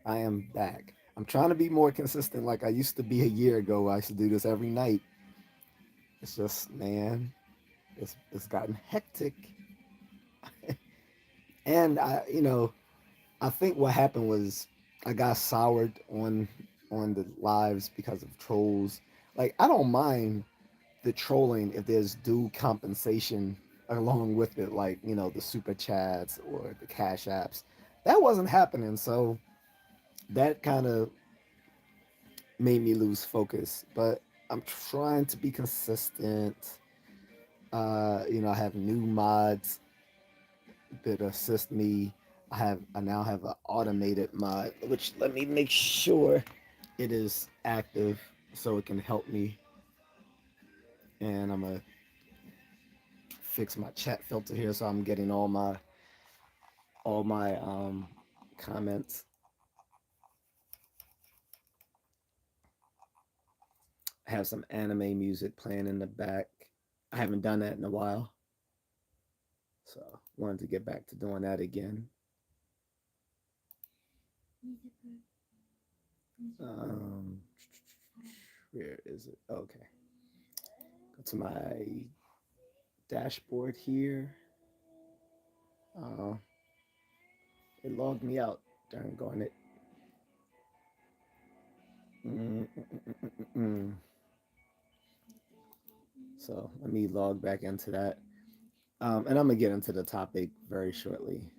I am back. I'm trying to be more consistent like I used to be a year ago. I used to do this every night. It's just, man, it's gotten hectic. And I think what happened was I got soured on the lives because of trolls. Like I don't mind the trolling if there's due compensation along with it, like the super chats or the cash apps. That wasn't happening, so that kind of made me lose focus. But I'm trying to be consistent. I have new mods that assist me. I now have an automated mod, which let me make sure it is active so it can help me. And I'm gonna fix my chat filter here so I'm getting all my comments. I have some anime music playing in the back. I haven't done that in a while, so wanted to get back to doing that again. Um, where is it? Okay, go to my dashboard here. Uh, it logged me out. Darn going it. Mm, mm, mm, mm, mm. So let me log back into that. And I'm gonna get into the topic very shortly.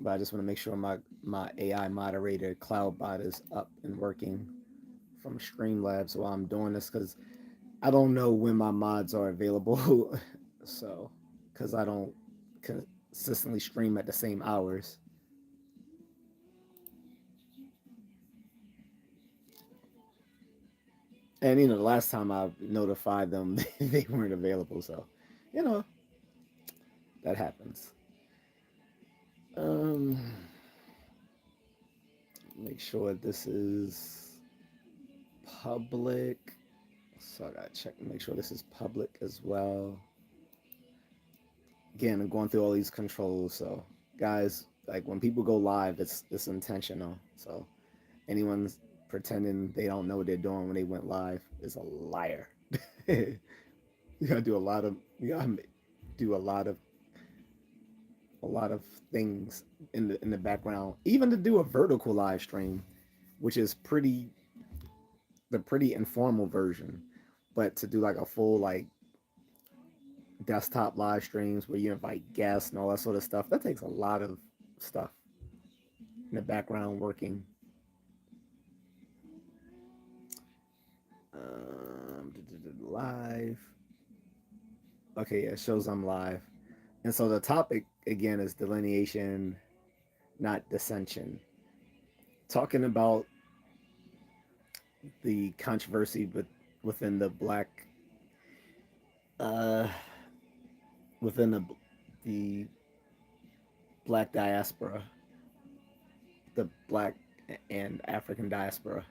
But I just want to make sure my AI moderator CloudBot is up and working from Streamlabs while I'm doing this because I don't know when my mods are available. So, because I don't consistently stream at the same hours. And the last time I notified them, they weren't available. So, you know, that happens. Um, make sure this is public. So I gotta check and make sure this is public as well. Again, I'm going through all these controls. So, guys, like when people go live, it's intentional. So, anyone pretending they don't know what they're doing when they went live is a liar. you gotta do a lot of you gotta do a lot of things in the background, even to do a vertical live stream, which is pretty informal version. But to do like a full like desktop live streams where you invite guests and all that sort of stuff, that takes a lot of stuff in the background working. Live. Okay, yeah, it shows I'm live. And so the topic again is delineation, not dissension. Talking about the controversy within the black, uh, within the black diaspora, the black and African diaspora.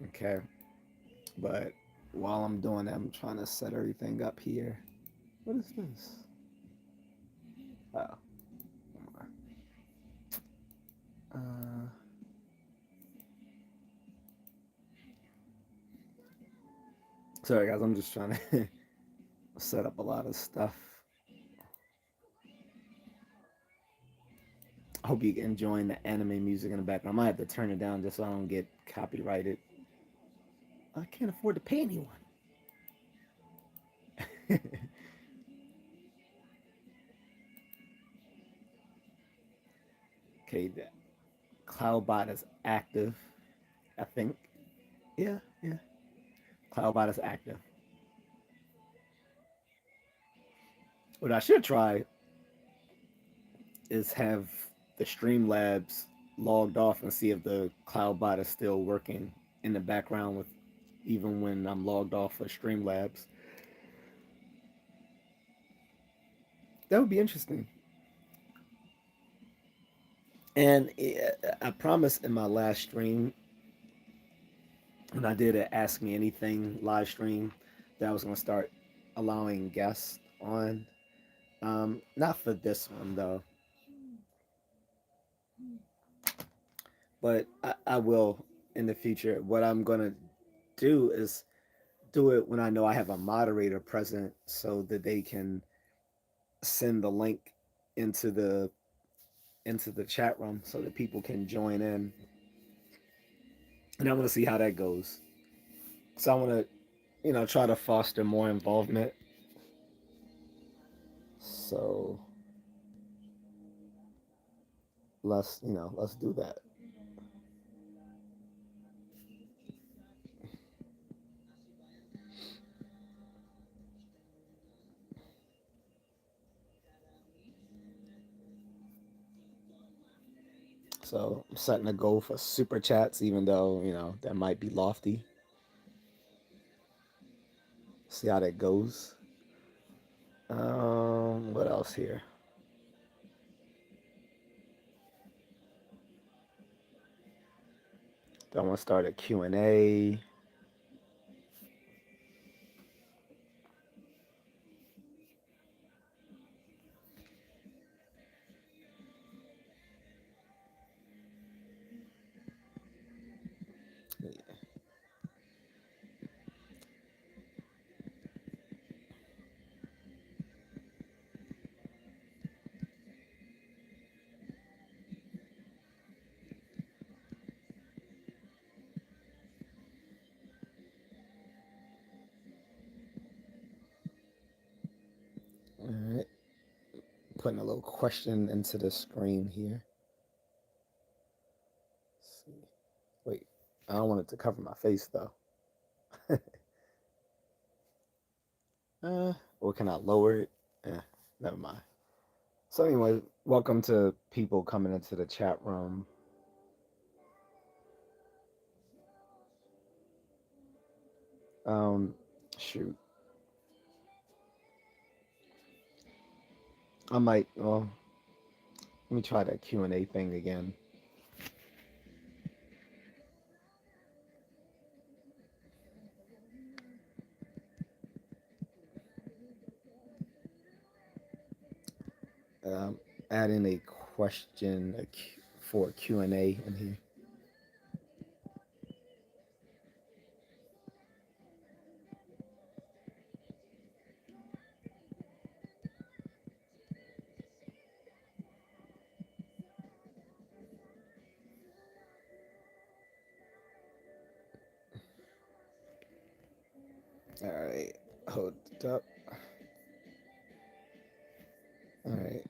Okay, but while I'm doing that, I'm trying to set everything up here. What is this? Oh, uh, sorry guys, I'm just trying to set up a lot of stuff. I hope you're enjoying the anime music in the background. I might have to turn it down just so I don't get copyrighted. I can't afford to pay anyone. Okay, the CloudBot is active. I think. Yeah, yeah. CloudBot is active. What I should try is have the Streamlabs logged off and see if the CloudBot is still working in the background with even when I'm logged off of Streamlabs. That would be interesting. And I promised in my last stream when I did an Ask Me Anything live stream that I was going to start allowing guests on. Not for this one though, but I will in the future. What I'm going to do is do it when I know I have a moderator present so that they can send the link into the into the chat room so that people can join in. And I want to see how that goes. So I want to, try to foster more involvement. So let's do that. So I'm setting a goal for super chats, even though that might be lofty. See how that goes. What else here? Do I want to start a Q&A? All right, putting a little question into the screen here. Let's see. Wait, I don't want it to cover my face though. Or can I lower it? Never mind. So anyway, welcome to people coming into the chat room. Um, Shoot, I might. Well, let me try that Q&A thing again. Um, Add in a question for Q&A in here. All right, hold it up. All right,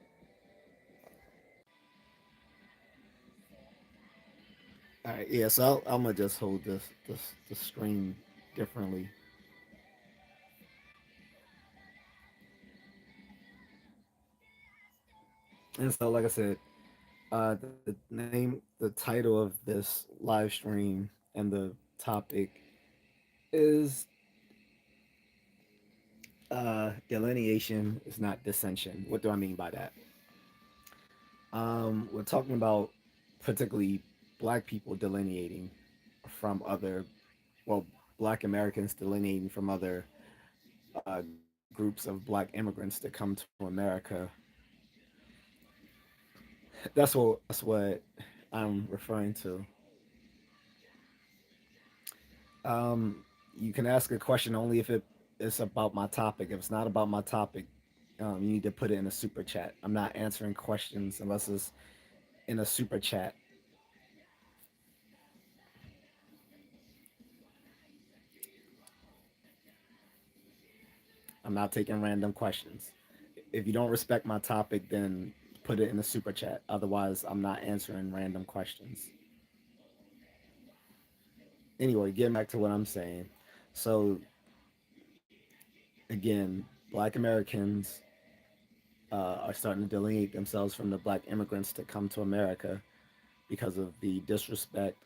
all right. Yeah, so I'm gonna just hold this screen differently. And so, like I said, the title of this live stream, and the topic is delineation is not dissension. What do I mean by that? We're talking about particularly black people delineating from other, well, black Americans delineating from other groups of black immigrants that come to America. That's what I'm referring to. You can ask a question only if it's about my topic. If it's not about my topic, you need to put it in a super chat. I'm not answering questions unless it's in a super chat. I'm not taking random questions. If you don't respect my topic, then put it in the super chat. Otherwise, I'm not answering random questions. Anyway, getting back to what I'm saying. So, again, black Americans are starting to delineate themselves from the black immigrants that come to America because of the disrespect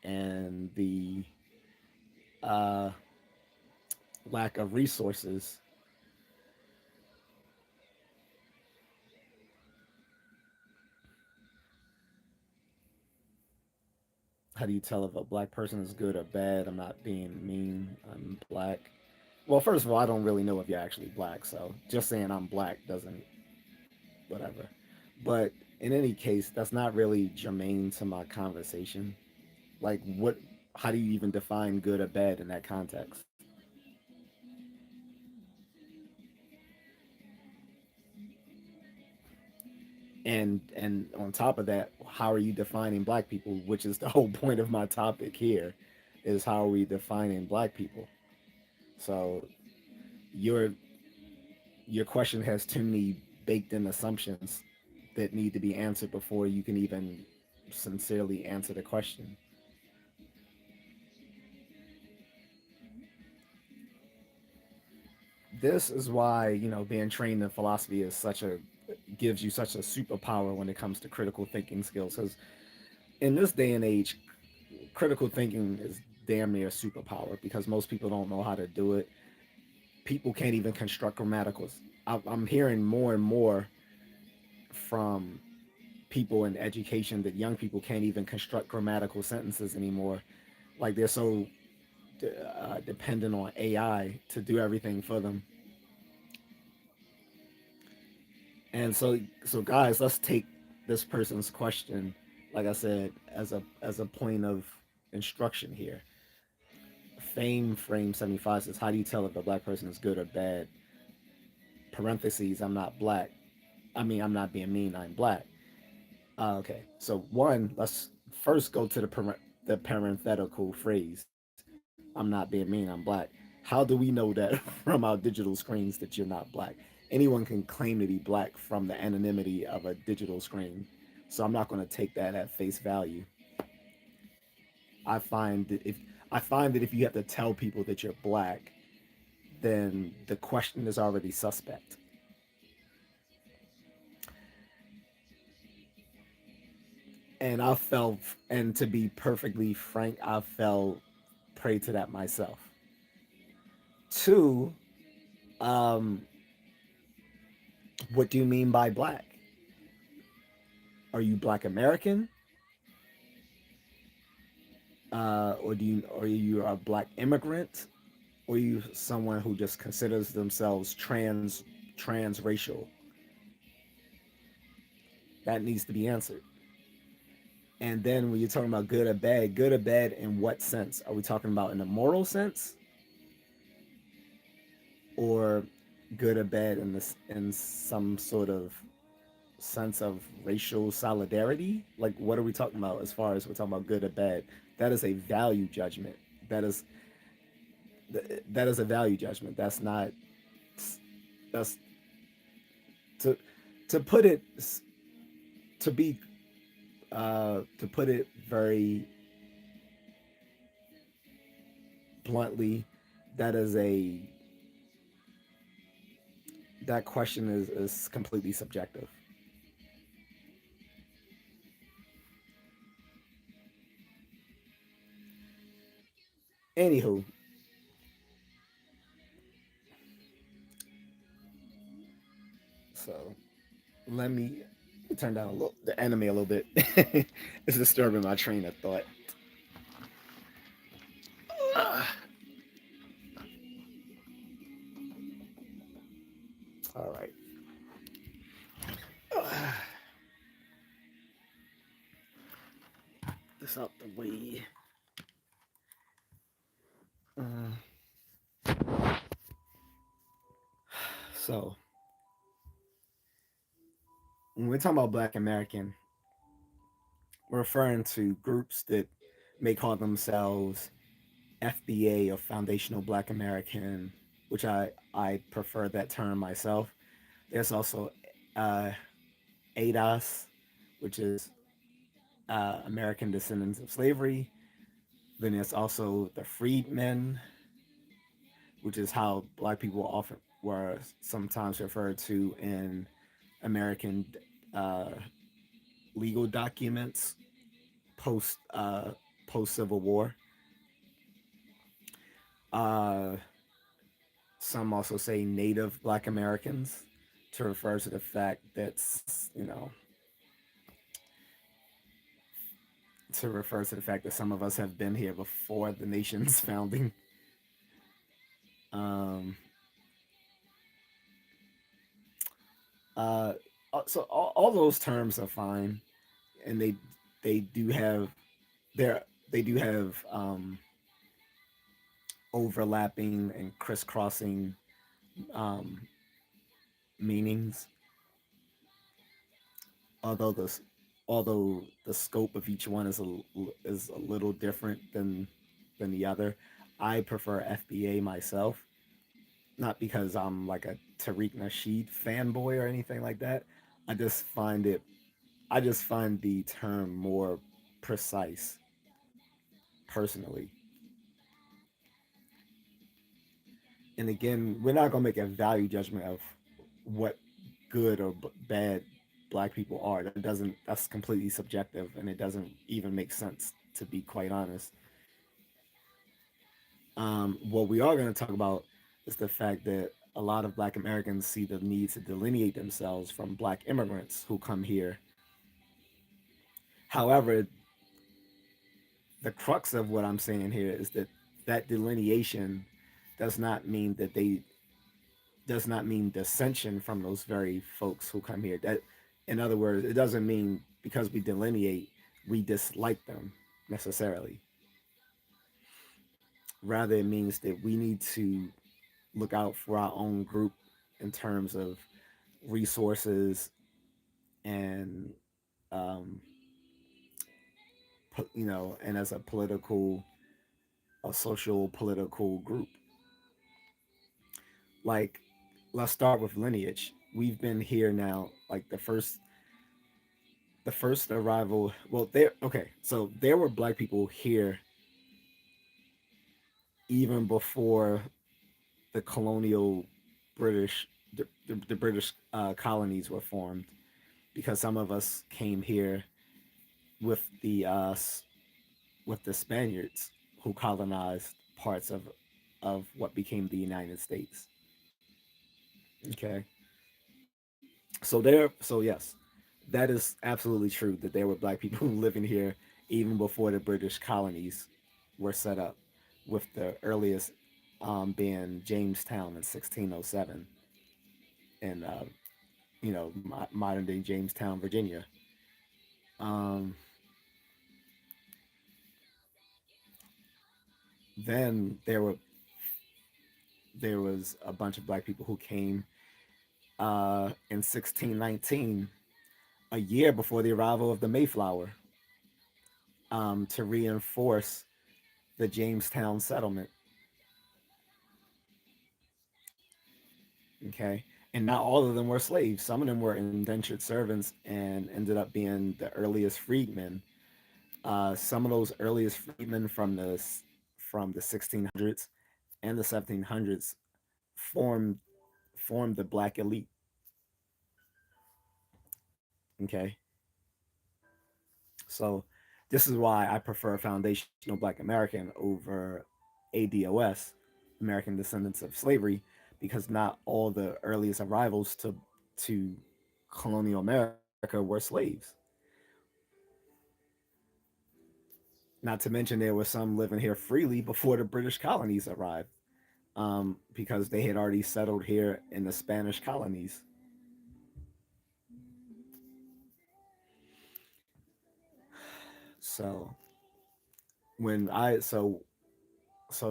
and the uh, lack of resources. how do you tell if a black person is good or bad? I'm not being mean. I'm black. Well, first of all, I don't really know if you're actually black, so just saying I'm black doesn't, whatever. But in any case, that's not really germane to my conversation. Like, what? How do you even define good or bad in that context? And on top of that, how are you defining black people? Which is the whole point of my topic here, is how are we defining black people? So your your question has too many baked in assumptions that need to be answered before you can even sincerely answer the question. This is why, being trained in philosophy is such a gives you such a superpower when it comes to critical thinking skills. Because in this day and age, critical thinking is damn near a superpower because most people don't know how to do it. People can't even construct grammaticals. I'm hearing more and more from people in education that young people can't even construct grammatical sentences anymore. Like they're so dependent on AI to do everything for them. And so guys, let's take this person's question, like I said, as a point of instruction here. Fame Frame 75 says, how do you tell if a black person is good or bad? Parentheses, I'm not black. I mean, I'm not being mean, I'm black. Okay, so one, let's first go to the parenthetical phrase. I'm not being mean, I'm black. How do we know that from our digital screens that you're not black? Anyone can claim to be black from the anonymity of a digital screen. So I'm not going to take that at face value. I find that if you have to tell people that you're black, then the question is already suspect. And I fell, and to be perfectly frank, I fell prey to that myself. Two, um, what do you mean by black? Are you black American? Or you a black immigrant? Or are you someone who just considers themselves transracial? That needs to be answered. And then when you're talking about good or bad in what sense? Are we talking about in a moral sense, or good or bad in some sort of sense of racial solidarity? Like, what are we talking about as far as we're talking about good or bad? That is a value judgment. That is that is a value judgment. That's to to put it to put it very bluntly. That is a that question is completely subjective. Anywho, so let me turn down a little the enemy a little bit. It's disturbing my train of thought. Uh, all right. Uh, this out the way. Uh, so when we're talking about Black American, we're referring to groups that may call themselves FBA or Foundational Black American, which I prefer that term myself. There's also uh, ADOS, which is American Descendants of Slavery. Then there's also the Freedmen, which is how Black people often were sometimes referred to in American uh, legal documents post post Civil War. Uh, some also say Native Black Americans to refer to the fact that to refer to the fact that some of us have been here before the nation's founding. Um, uh, so all those terms are fine, and they do have their they do have overlapping and crisscrossing um, meanings. Although the although the scope of each one is a little different than the other, I prefer FBA myself. Not because I'm like a Tariq Nasheed fanboy or anything like that. I just find it. I just find the term more precise, personally. And again, we're not gonna make a value judgment of what good or bad black people are. That doesn't. That's completely subjective, and it doesn't even make sense, to be quite honest. What we are going to talk about is the fact that a lot of Black Americans see the need to delineate themselves from Black immigrants who come here. However, the crux of what I'm saying here is that that delineation does not mean that they does not mean dissension from those very folks who come here. That, in other words, it doesn't mean because we delineate we dislike them necessarily. Rather, it means that we need to look out for our own group in terms of resources and um, and as a political, a social political group. Like, let's start with lineage. We've been here now, like the first arrival. Well, there. Okay, so there were black people here even before the colonial British, the British colonies were formed, because some of us came here with the Spaniards who colonized parts of what became the United States. Okay, so yes, that is absolutely true that there were black people living here even before the British colonies were set up, with the earliest being Jamestown in 1607, in modern day Jamestown, Virginia. Um, then there was a bunch of black people who came in 1619, a year before the arrival of the Mayflower, to reinforce the Jamestown settlement. Okay. And not all of them were slaves. Some of them were indentured servants and ended up being the earliest freedmen. Some of those earliest freedmen from the 1600s and the 1700s formed formed the black elite. Okay. So this is why I prefer foundational Black American over ADOS, American Descendants of Slavery, because not all the earliest arrivals to colonial America were slaves. Not to mention there were some living here freely before the British colonies arrived, because they had already settled here in the Spanish colonies. So when I so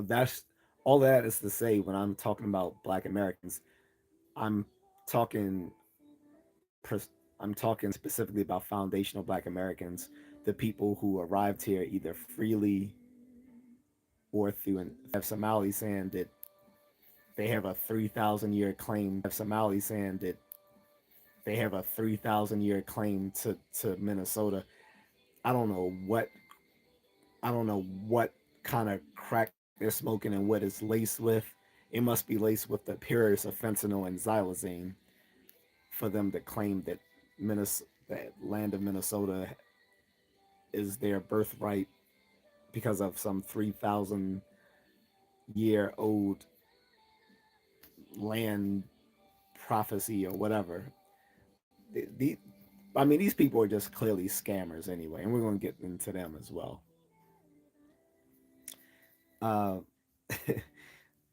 that's all that is to say, when I'm talking about Black Americans, I'm talking I'm talking specifically about foundational Black Americans, the people who arrived here either freely or through an Somali saying that they have a 3,000 year claim. Somali saying that they have a 3,000 year claim to Minnesota. I don't know what I don't know what kind of crack they're smoking and what it's laced with. It must be laced with the purest of fentanyl and xylazine for them to claim that that land of Minnesota is their birthright because of some 3,000 year old land prophecy or whatever. The, I mean, these people are just clearly scammers anyway, and we're going to get into them as well. Uh,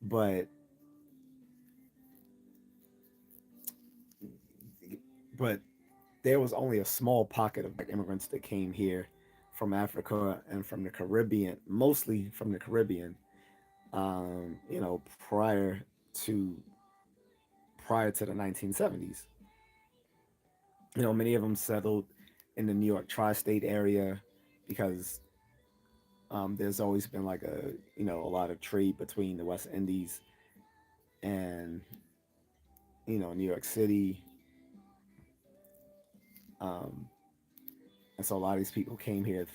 but but there was only a small pocket of black immigrants that came here from Africa and from the Caribbean, mostly from the Caribbean. You know, to prior to the 1970s. You know, many of them settled in the New York tri-state area because there's always been like a lot of trade between the West Indies and New York City. Um, and so a lot of these people came here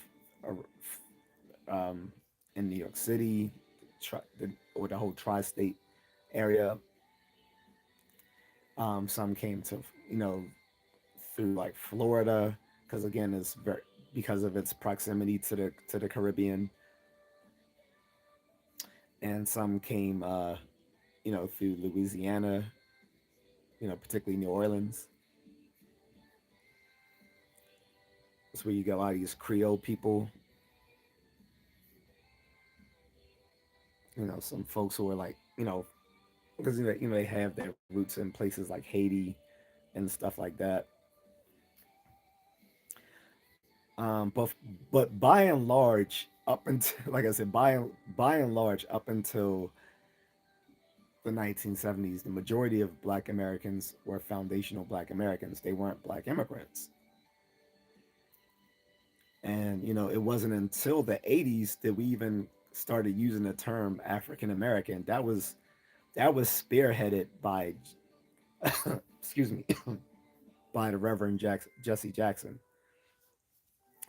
um, in New York City, or the whole tri-state area. Some came to through like Florida because again it's very because of its proximity to the Caribbean, and some came through Louisiana, particularly New Orleans. That's where you get a lot of these Creole people. Some folks who are like because they have their roots in places like Haiti and stuff like that. But by and large, up until like I said, by and large, up until the 1970s, the majority of Black Americans were foundational Black Americans. They weren't Black immigrants, and it wasn't until the 80s that we even started using the term African American. That was spearheaded by excuse me by the Reverend Jesse Jackson.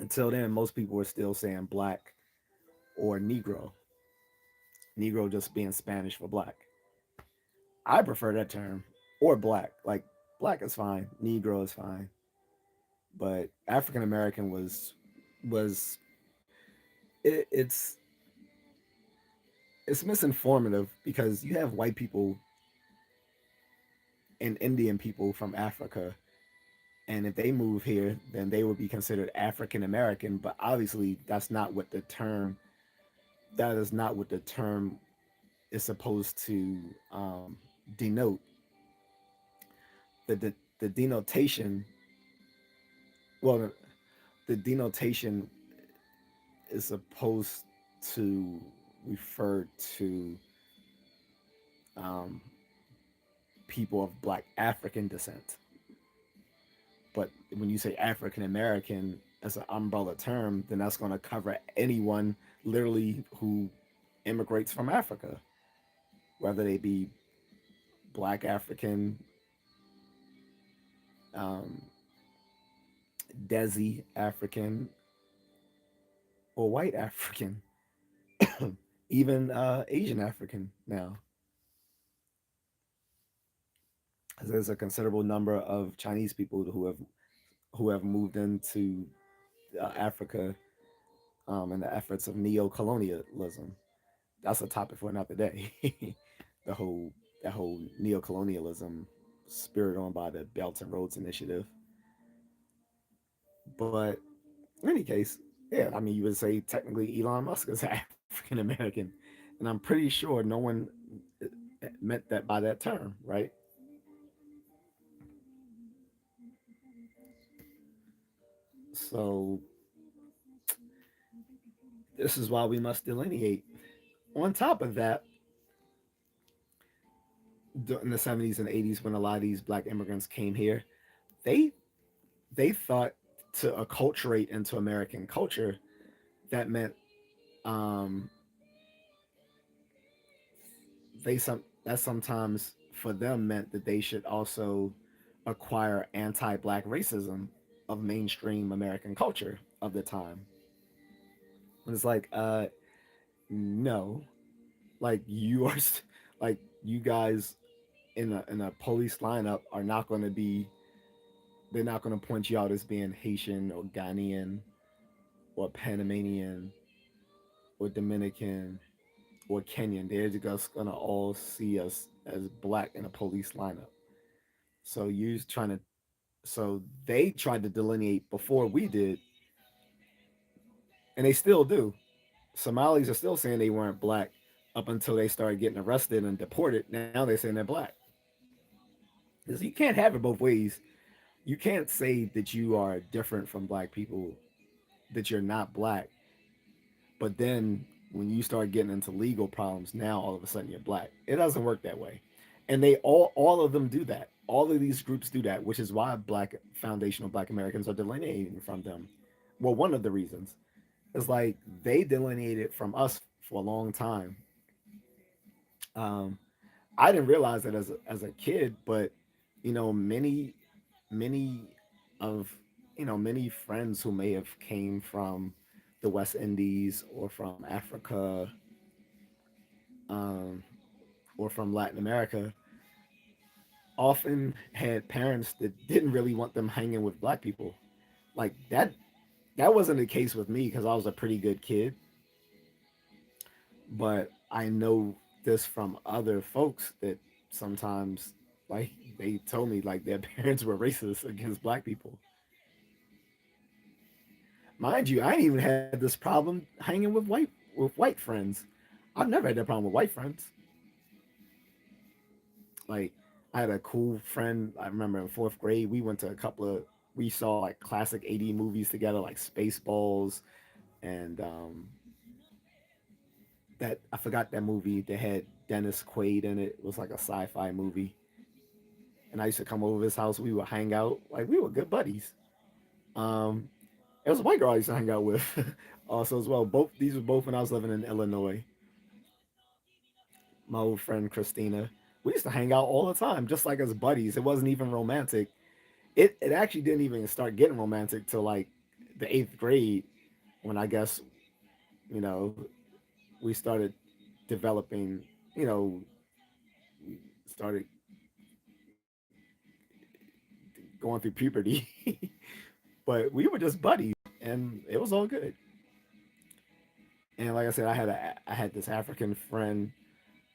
Until then, most people were still saying Black or Negro. Negro just being Spanish for black. I prefer that term or black. Like black is fine, Negro is fine, but African American was it's misinformative because you have white people and Indian people from Africa, and if they move here, then they would be considered African American. But obviously, that is not what the term is supposed to denote. The denotation, well, the denotation is supposed to refer to um, people of Black African descent. But when you say African American as an umbrella term, then that's going to cover anyone literally who immigrates from Africa, whether they be Black African, um, Desi African, or white African, even Asian African now. There's a considerable number of Chinese people who have moved into Africa in the efforts of neo-colonialism. That's a topic for another day. the whole that whole neo-colonialism spirit on by the Belt and Roads Initiative. But in any case, yeah, I mean, you would say technically Elon Musk is African American, and I'm pretty sure no one meant that by that term, right? So this is why we must delineate. On top of that, in the 70s and 80s, when a lot of these black immigrants came here, they they thought to acculturate into American culture, that meant um, that sometimes for them meant that they should also acquire anti-black racism of mainstream American culture of the time. And it's like, no, like like you guys in a police lineup are not going to be. They're not going to point you out as being Haitian or Ghanaian or Panamanian or Dominican or Kenyan. They're just going to all see us as black in a police lineup. So you're trying to So they tried to delineate before we did, and they still do. Somalis are still saying they weren't black up until they started getting arrested and deported. Now they're saying they're black. Because you can't have it both ways. You can't say that you are different from black people, that you're not black, but then when you start getting into legal problems, now all of a sudden you're black. It doesn't work that way. And they all of them do that. All of these groups do that, which is why black foundational black Americans are delineating from them. Well, one of the reasons is like they delineated from us for a long time. Um, I didn't realize that as a kid, but many of many friends who may have came from the West Indies or from Africa, um, or from Latin America often had parents that didn't really want them hanging with black people. Like that wasn't the case with me because I was a pretty good kid, but I know this from other folks that sometimes like they told me like their parents were racist against black people. Mind you, I ain't even had this problem hanging with white friends. I've never had that problem with white friends. Like I had a cool friend. I remember in fourth grade, we went to a couple of we saw like classic 80 movies together, like Spaceballs and that I forgot that movie that had Dennis Quaid in it. It was like a sci-fi movie. And I used to come over his house. We would hang out. Like we were good buddies. Um, it was a white girl I used to hang out with also as well. Both these were both when I was living in Illinois. My old friend Christina. We used to hang out all the time, just like as buddies. It wasn't even romantic. It actually didn't even start getting romantic till like the eighth grade when I guess you know we started developing. You know, started going through puberty, but we were just buddies, and it was all good. And like I said, I had this African friend,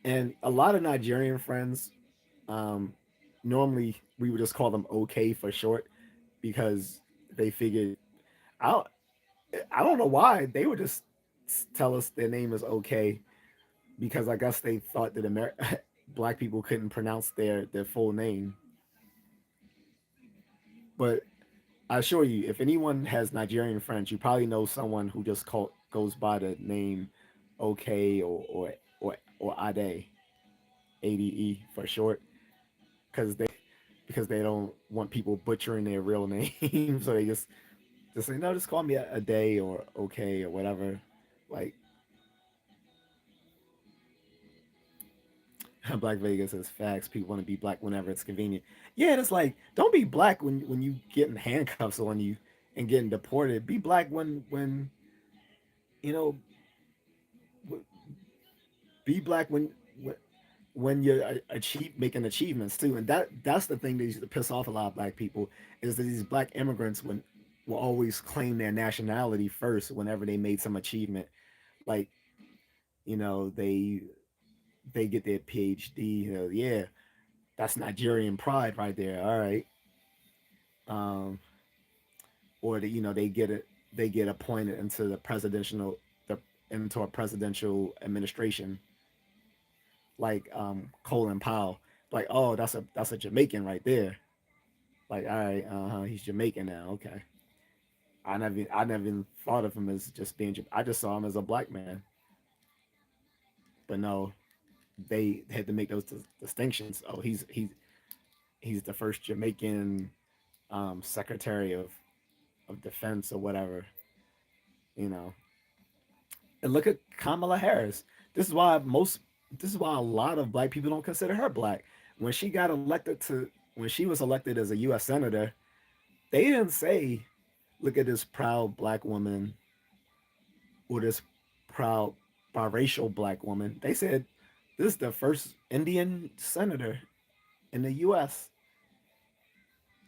and a lot of Nigerian friends. Um, Normally, we would just call them OK for short because they figured I don't, I don't know why they would just tell us their name is OK because I guess they thought that black people couldn't pronounce their full name. But I assure you, if anyone has Nigerian friends, you probably know someone who just goes by the name OK or Ade, ADE for short, because they don't want people butchering their real name, so they just say no, just call me a day or OK or whatever. Like Black Vegas says facts. People want to be black whenever it's convenient. Yeah, and it's like don't be black when you getting handcuffs on you and getting deported. Be black when you know be black when you're making achievements too. And that's the thing that used to piss off a lot of black people is that these black immigrants when will always claim their nationality first whenever they made some achievement. Like you know they get their PhD. You know, yeah, that's Nigerian pride right there. All right. Um, or they get appointed into the into a presidential administration like Colin Powell. Like, oh, that's a Jamaican right there. Like, all right, he's Jamaican now. Okay. I never even thought of him as just being. I just saw him as a black man. But no, they had to make those distinctions. Oh, he's the first Jamaican secretary of defense or whatever. You know, and look at Kamala Harris. This is why most. This is why a lot of black people don't consider her black. When she got elected to, when she was elected as a U.S. senator, they didn't say, "Look at this proud black woman" or "this proud biracial black woman." They said, "This is the first Indian senator in the U.S."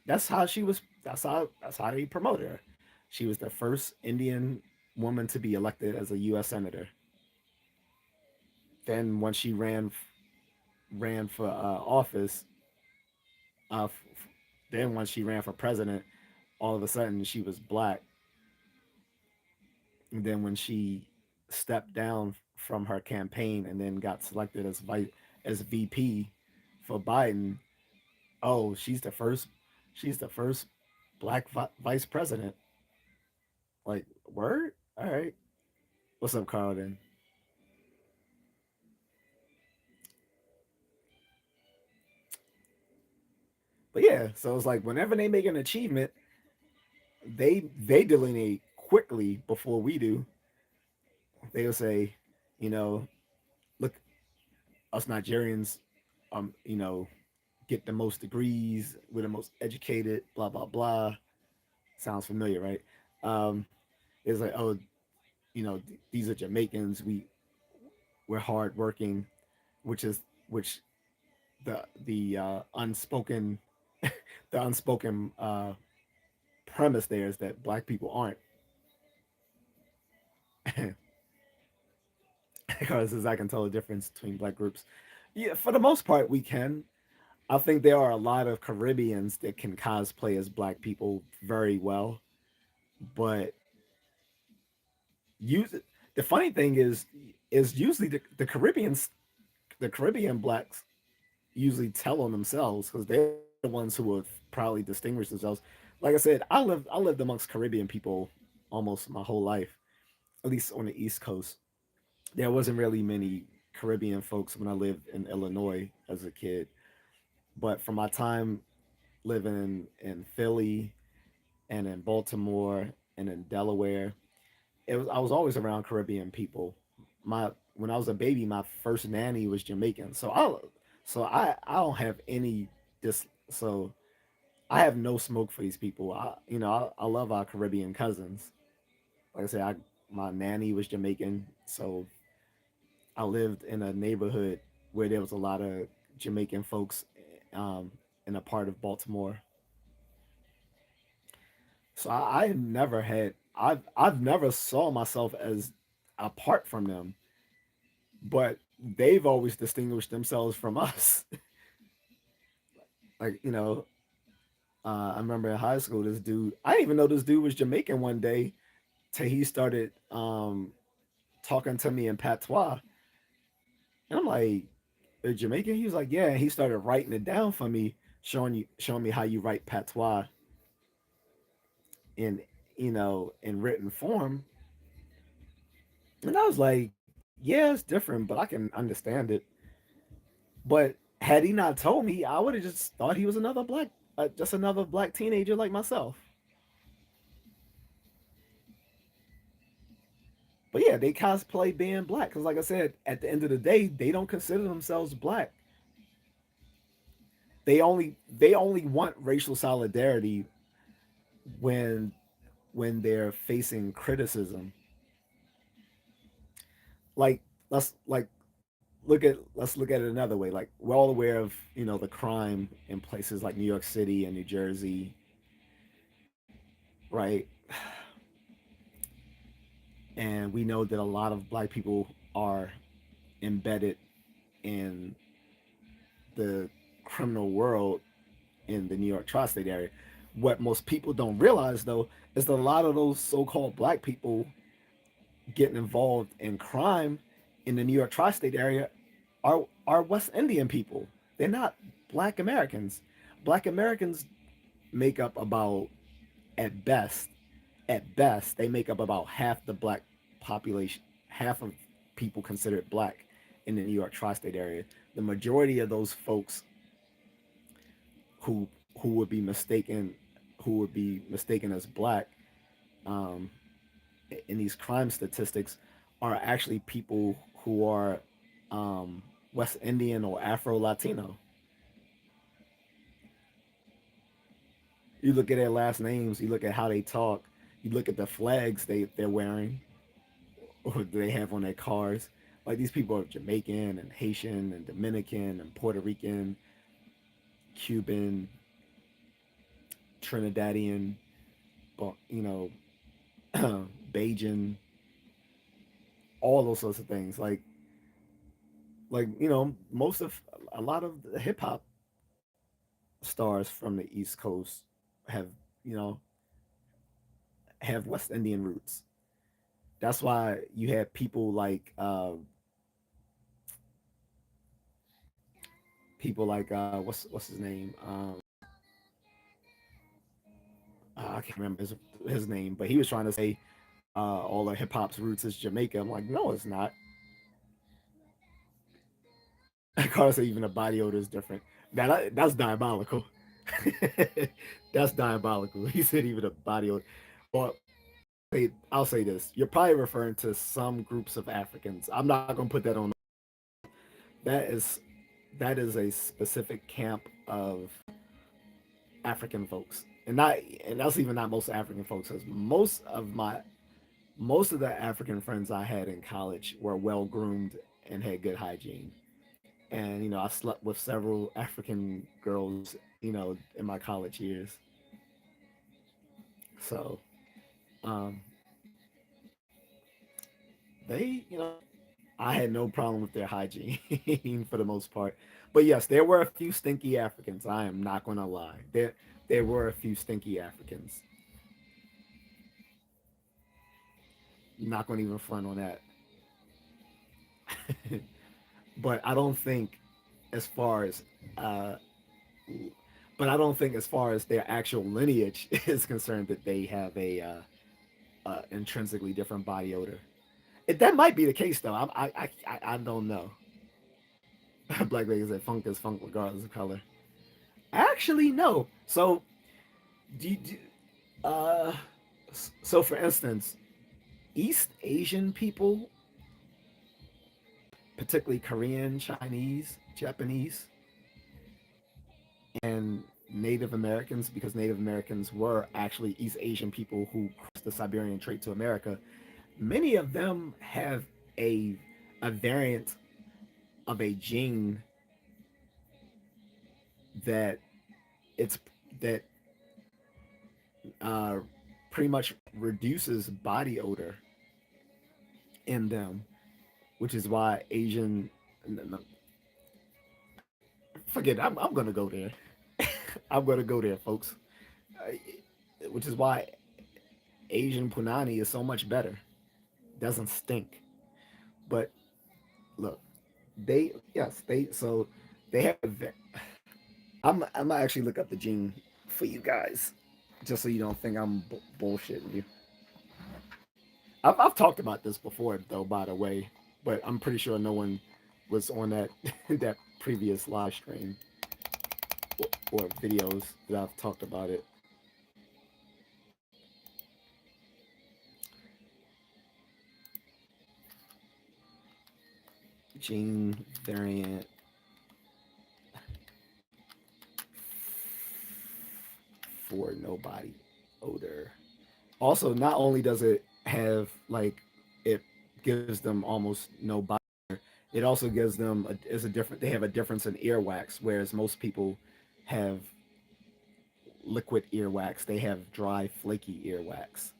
That's how she was. That's how they promoted her. She was the first Indian woman to be elected as a U.S. senator. Then once she ran for office, uh, Then once she ran for president, all of a sudden she was black. And then when she stepped down from her campaign and then got selected as VP for Biden, oh, she's the first black vice president. Like, word? All right. What's up, Carlton? But yeah, so it's like whenever they make an achievement, they delineate quickly before we do. They'll say, you know, look, us Nigerians, you know, get the most degrees, we're the most educated, blah blah blah. Sounds familiar, right? Um, it's like, oh, these are Jamaicans. We're hardworking, which is which the unspoken the unspoken premise there is that black people aren't, because as I can tell the difference between black groups. Yeah, for the most part, we can. I think there are a lot of Caribbeans that can cosplay as black people very well, but use the funny thing is usually the Caribbean blacks usually tell on themselves because they're the ones who have probably distinguished themselves. Like I said, I lived amongst Caribbean people almost my whole life, at least on the East Coast. There wasn't really many Caribbean folks when I lived in Illinois as a kid, but from my time living in Philly and in Baltimore and in Delaware, I was always around Caribbean people. My When I was a baby, my first nanny was Jamaican, so I don't have any dis so I have no smoke for these people. I love our Caribbean cousins. Like I said, my nanny was Jamaican, so I lived in a neighborhood where there was a lot of Jamaican folks, um, in a part of Baltimore. So I never had I've never saw myself as apart from them, but they've always distinguished themselves from us. Like, I remember in high school, this dude, I didn't even know this dude was Jamaican one day till he started talking to me in patois. And I'm like, Jamaican? He was like, yeah. And he started writing it down for me, showing me how you write patois in, in written form. And I was like, yeah, it's different, but I can understand it. But had he not told me, I would have just thought he was just another black teenager like myself. But yeah, they cosplay being black because, like I said, at the end of the day, they don't consider themselves black. They only want racial solidarity when they're facing criticism. Like like let's look at it another way. Like, we're all aware of the crime in places like New York City and New Jersey, right? And we know that a lot of black people are embedded in the criminal world in the New York tri-state area. What most people don't realize, though, is that a lot of those so-called black people getting involved in crime in the New York tri-state area are West Indian people. They're not black Americans. Black Americans make up about, at best, they make up about half the black population, half of people considered black in the New York tri-state area. The majority of those folks who who would be mistaken who would be mistaken as black, um, in these crime statistics, are actually people who are, um, West Indian or Afro Latino. You look at their last names, you look at how they talk, you look at the flags they're wearing or they have on their cars. Like, these people are Jamaican and Haitian and Dominican and Puerto Rican, Cuban, Trinidadian, you know, Bajan, all those sorts of things. Like most of a lot of the hip hop stars from the East Coast have, you know, have West Indian roots. That's why you have people like what's his name? I can't remember his name, but he was trying to say all of hip hop's roots is Jamaica. I'm like, no, it's not. Carlos said even the body odor is different. That's diabolical. That's diabolical. He said even the body odor. Well, I'll say this. You're probably referring to some groups of Africans. I'm not gonna put that on. That is that is a specific camp of African folks, and that's even not most African folks. Because most of the African friends I had in college were well groomed and had good hygiene. And I slept with several African girls, in my college years. So um, they, I had no problem with their hygiene for the most part. But yes, there were a few stinky Africans. I am not going to lie. There were a few stinky Africans. Not going to even front on that. But I don't think, as far as, uh, but I don't think as far as their actual lineage is concerned that they have a intrinsically different body odor. That might be the case though. I don't know. Black lady said funk is funk regardless of color. Actually, no. So do uh so for instance, East Asian people, particularly Korean, Chinese, Japanese, and Native Americans, because Native Americans were actually East Asian people who crossed the Siberian Strait to America. Many of them have a a variant of a gene that it's that uh, pretty much reduces body odor in them, which is why Asian. Forget. It, I'm gonna go there. I'm gonna go there, folks. Uh, which is why Asian punani is so much better. Doesn't stink. But look, they have. I'm gonna actually look up the gene for you guys, just so you don't think I'm bullshitting you. I've talked about this before, though, by the way, but I'm pretty sure no one was on that that previous live stream or videos that I've talked about it. Gene variant for no body odor. Also, not only does it have like it gives them almost no body, it also gives them is a different. They have a difference in earwax, whereas most people have liquid earwax. They have dry, flaky earwax.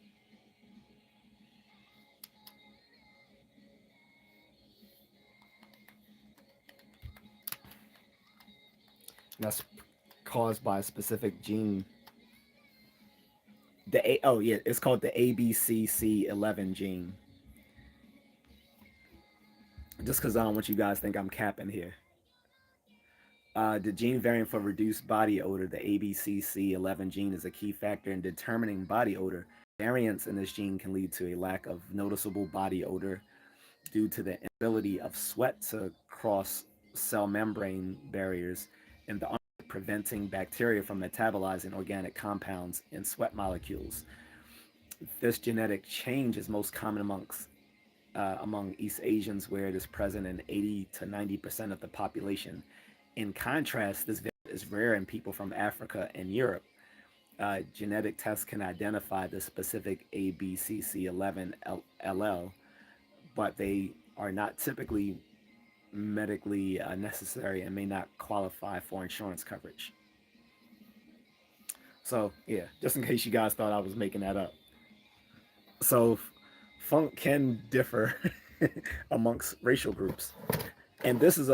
And that's caused by a specific gene. Oh yeah, it's called the ABCC11 gene. Just because I don't want you guys to think I'm capping here. The gene variant for reduced body odor, the ABCC11 gene, is a key factor in determining body odor. Variants in this gene can lead to a lack of noticeable body odor due to the inability of sweat to cross cell membrane barriers and the preventing bacteria from metabolizing organic compounds in sweat molecules. This genetic change is most common among East Asians, where it is present in 80 to 90% of the population. In contrast, this is rare in people from Africa and Europe. Genetic tests can identify the specific ABCC11 LL, but they are not typically medically necessary and may not qualify for insurance coverage. So, yeah, just in case you guys thought I was making that up. So, funk can differ amongst racial groups. And this is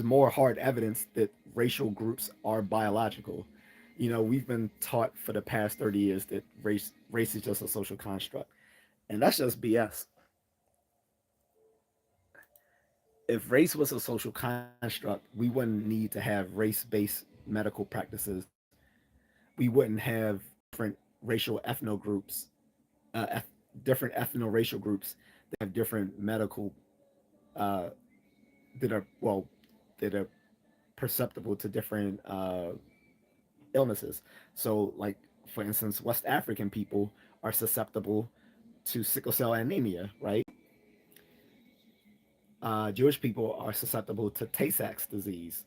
more hard evidence that racial groups are biological. You know, we've been taught for the past 30 years that race is just a social construct. And that's just BS. If race was a social construct, we wouldn't need to have race-based medical practices. We wouldn't have different racial ethno groups, different ethno-racial groups that have different medical uh, that are well that are perceptible to different illnesses. So, like for instance, West African people are susceptible to sickle cell anemia, right? Jewish people are susceptible to Tay-Sachs disease,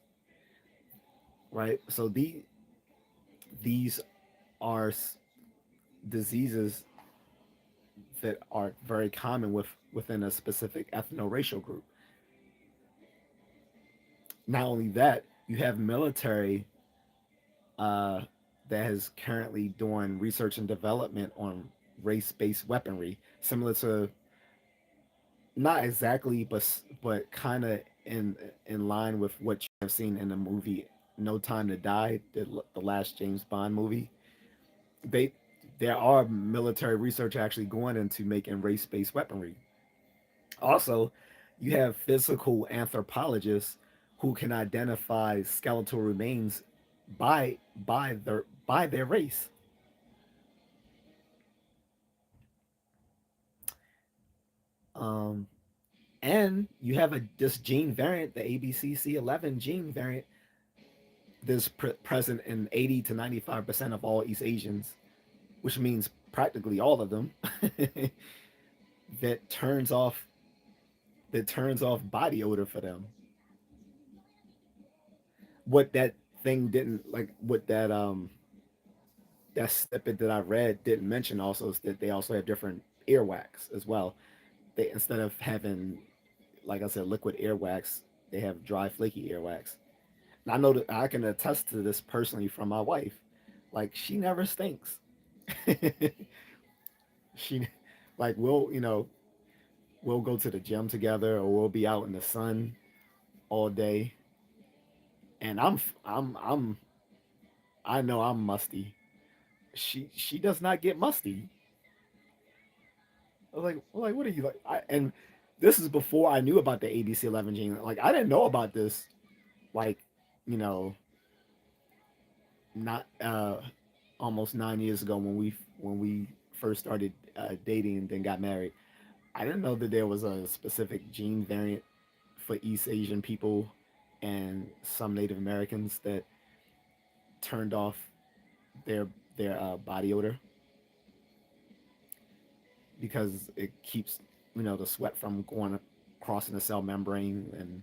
right? So these are diseases that are very common within a specific ethno-racial group. Not only that, you have military uh, that is currently doing research and development on race-based weaponry, similar to not exactly, but kind of in line with what you have seen in the movie No Time to Die, the last James Bond movie. They there are military research actually going into making race-based weaponry. Also, you have physical anthropologists who can identify skeletal remains by their race. Um, and you have this gene variant, the ABCC11 gene variant, that's present in 80 to 95% of all East Asians, which means practically all of them, that turns off body odor for them. What that thing didn't like, what that snippet that I read didn't mention also is that they also have different earwax as well. They instead of having, like I said, liquid earwax, they have dry flaky earwax. And I know that I can attest to this personally from my wife. Like she never stinks. She like we'll go to the gym together or we'll be out in the sun all day and I know I'm musty. She does not get musty. I was like, what are you like? And this is before I knew about the ABC11 gene. Like, I didn't know about this. Like, you know, not almost 9 years ago when we first started dating and then got married. I didn't know that there was a specific gene variant for East Asian people and some Native Americans that turned off their body odor because it keeps the sweat from going crossing the cell membrane and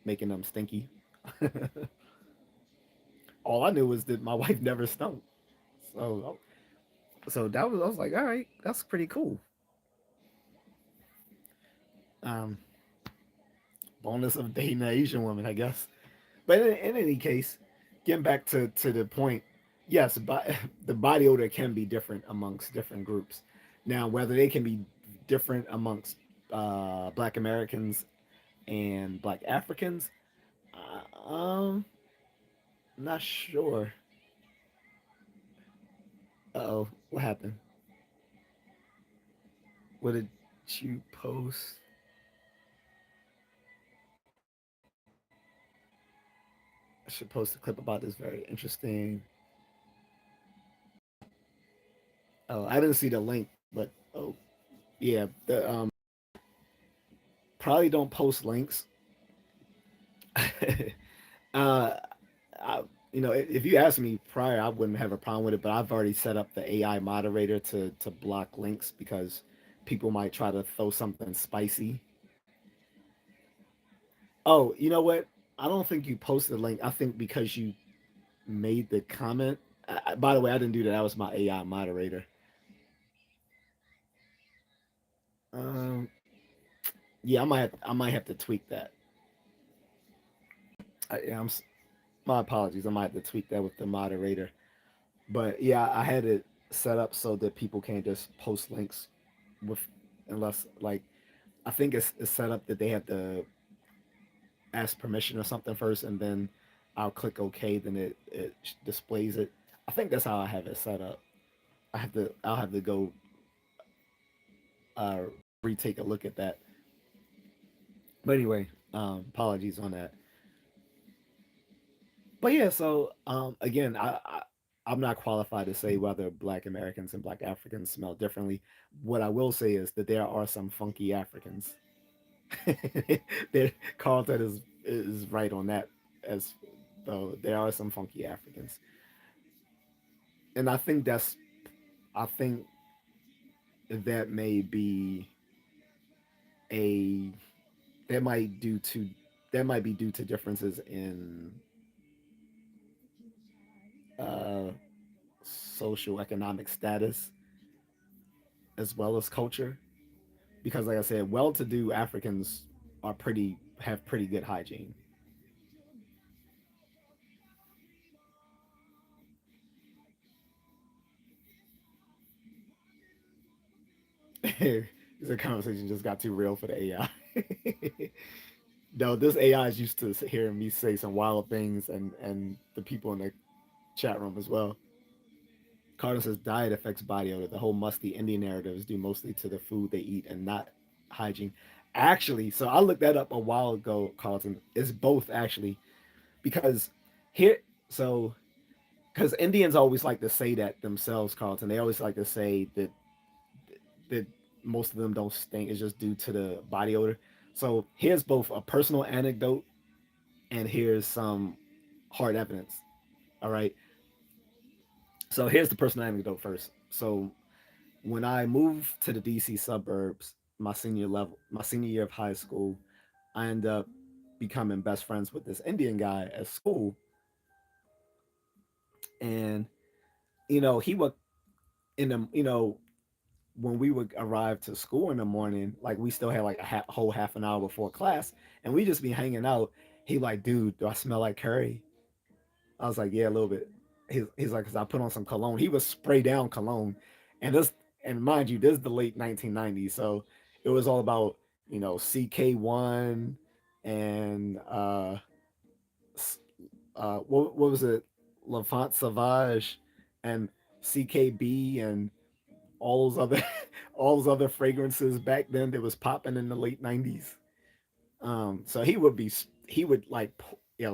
making them stinky. All I knew was that my wife never stunk. So that was I was like, all right, that's pretty cool. Um, bonus of dating an Asian woman, I guess. But in any case, getting back to the point, yes, the body odor can be different amongst different groups. Now, whether they can be different amongst Black Americans and Black Africans, not sure. Oh, what happened? What did you post? I should post a clip about this very interesting. Oh, I didn't see the link, but oh, yeah, the probably don't post links. uh, I, if you asked me prior, I wouldn't have a problem with it. But I've already set up the AI moderator to block links because people might try to throw something spicy. Oh, you know what? I don't think you posted a link. I think because you made the comment. By the way, I didn't do that. That was my AI moderator. Um, yeah, I might have to tweak that. Yeah, my apologies. I might have to tweak that with the moderator. But yeah, I had it set up so that people can't just post links with unless like I think it's set up that they have to ask permission or something first, and then I'll click OK, then it displays it. I think that's how I have it set up. I'll have to go uh, retake a look at that. But anyway, apologies on that. But yeah, so again, I'm not qualified to say whether Black Americans and Black Africans smell differently. What I will say is that there are some funky Africans. there, Carlton is right on that. As though there are some funky Africans, and I think that may be a that might due to that might be due to differences in uh, social economic status as well as culture. Because, like I said, well-to-do Africans are pretty have pretty good hygiene. This conversation just got too real for the AI. No, this AI is used to hearing me say some wild things, and the people in the chat room as well. Carter says diet affects body odor. The whole musty Indian narrative is due mostly to the food they eat and not hygiene. Actually, so I looked that up a while ago, Carlton. It's both actually because here, so because Indians always like to say that themselves, Carlton. They always like to say that most of them don't stink. It's just due to the body odor. So here's both a personal anecdote and here's some hard evidence. All right. So here's the personal anecdote first. So when I moved to the DC suburbs, my senior year of high school, I ended up becoming best friends with this Indian guy at school, and he would in the when we would arrive to school in the morning, like we still had like a whole half an hour before class, and we just be hanging out. He like, dude, do I smell like curry? I was like, yeah, a little bit. He's like, cause I put on some cologne. He was spray down cologne, and this, and mind you, this is the late 1990s, so it was all about CK1 and what was it, Levant Sauvage and CKB and all those other all those other fragrances back then that was popping in the late 90s. So he would like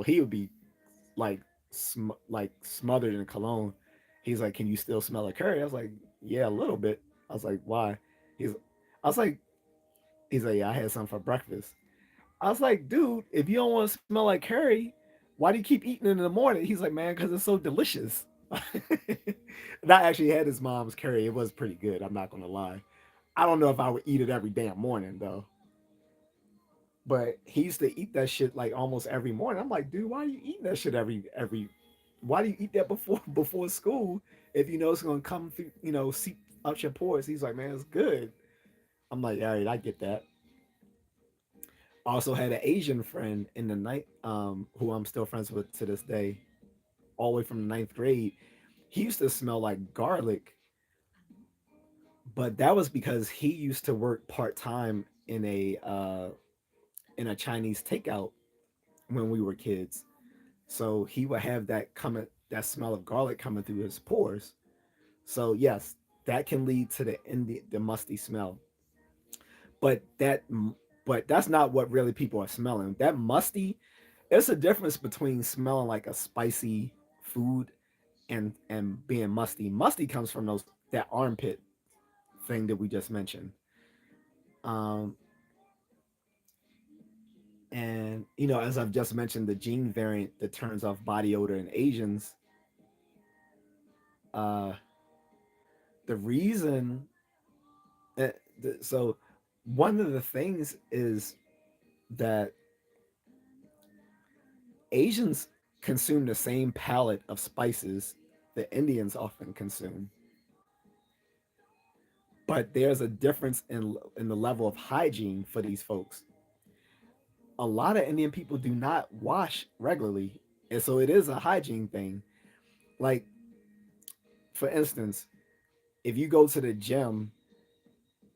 he would be like like smothered in cologne. He's like, "Can you still smell a curry?" I was like, "Yeah, a little bit." I was like, "Why?" He's I was like, he's like, "Yeah, I had some for breakfast." I was like, "Dude, if you don't want to smell like curry, why do you keep eating it in the morning?" He's like, "Man, because it's so delicious." And I actually had his mom's curry. It was pretty good. I'm not gonna lie. I don't know if I would eat it every damn morning though. But he used to eat that shit like almost every morning. I'm like, dude, why are you eating that shit every? Why do you eat that before school if you know it's gonna come through, seep out your pores? He's like, man, it's good. I'm like, all right, I get that. Also had an Asian friend in the night, who I'm still friends with to this day, all the way from the ninth grade. He used to smell like garlic, but that was because he used to work part time in a Chinese takeout when we were kids. So he would have that smell of garlic coming through his pores. So yes, that can lead to the musty smell. But that's not what really people are smelling. That musty, there's a difference between smelling like a spicy food and being musty. Musty comes from those that armpit thing that we just mentioned. Um, and as I've just mentioned, the gene variant that turns off body odor in Asians, uh, the reason uh, so one of the things is that Asians consume the same palette of spices that Indians often consume, but there's a difference in the level of hygiene for these folks. A lot of Indian people do not wash regularly, and so it is a hygiene thing. Like, for instance, if you go to the gym,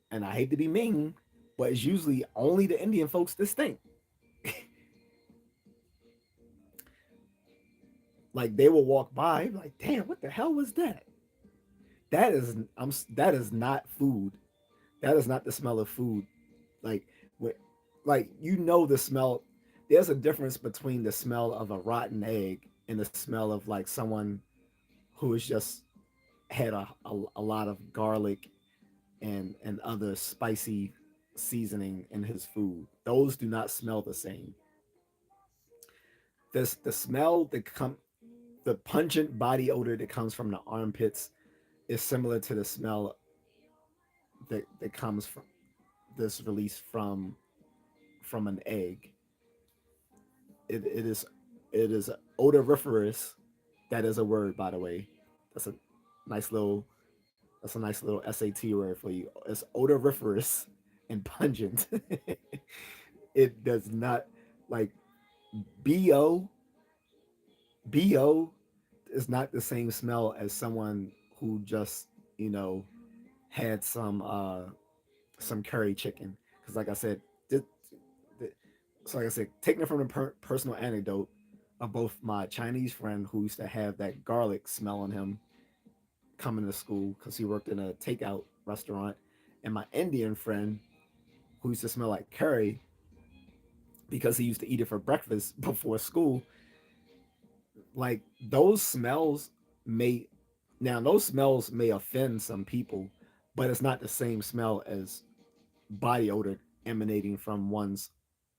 and I hate to be mean, but it's usually only the Indian folks that stink. Like they will walk by, like, damn, what the hell was that? That is not food. That is not the smell of food. Like, what, like you know the smell. There's a difference between the smell of a rotten egg and the smell of like someone who has just had a lot of garlic and other spicy seasoning in his food. Those do not smell the same. This the smell that come the pungent body odor that comes from the armpits is similar to the smell that comes from this release from an egg. It is it is odoriferous. That is a word, by the way. That's a nice little that's a nice little SAT word for you. It's odoriferous and pungent. It does not like bo bo is not the same smell as someone who just you know had some curry chicken. Because like I said, th- so like I said, taking it from the personal anecdote of both my Chinese friend who used to have that garlic smell on him coming to school because he worked in a takeout restaurant, and my Indian friend who used to smell like curry because he used to eat it for breakfast before school. Like those smells may those smells may offend some people, but it's not the same smell as body odor emanating from one's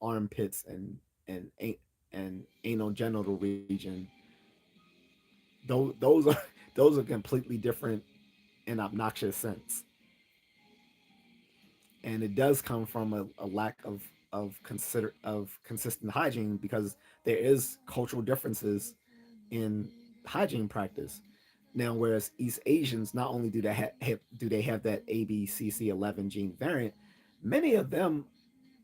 armpits and anal genital region. Those are those are completely different and obnoxious scents, and it does come from a lack of consistent hygiene because there is cultural differences in hygiene practice. Now, whereas East Asians not only do they have that ABCC11 gene variant, many of them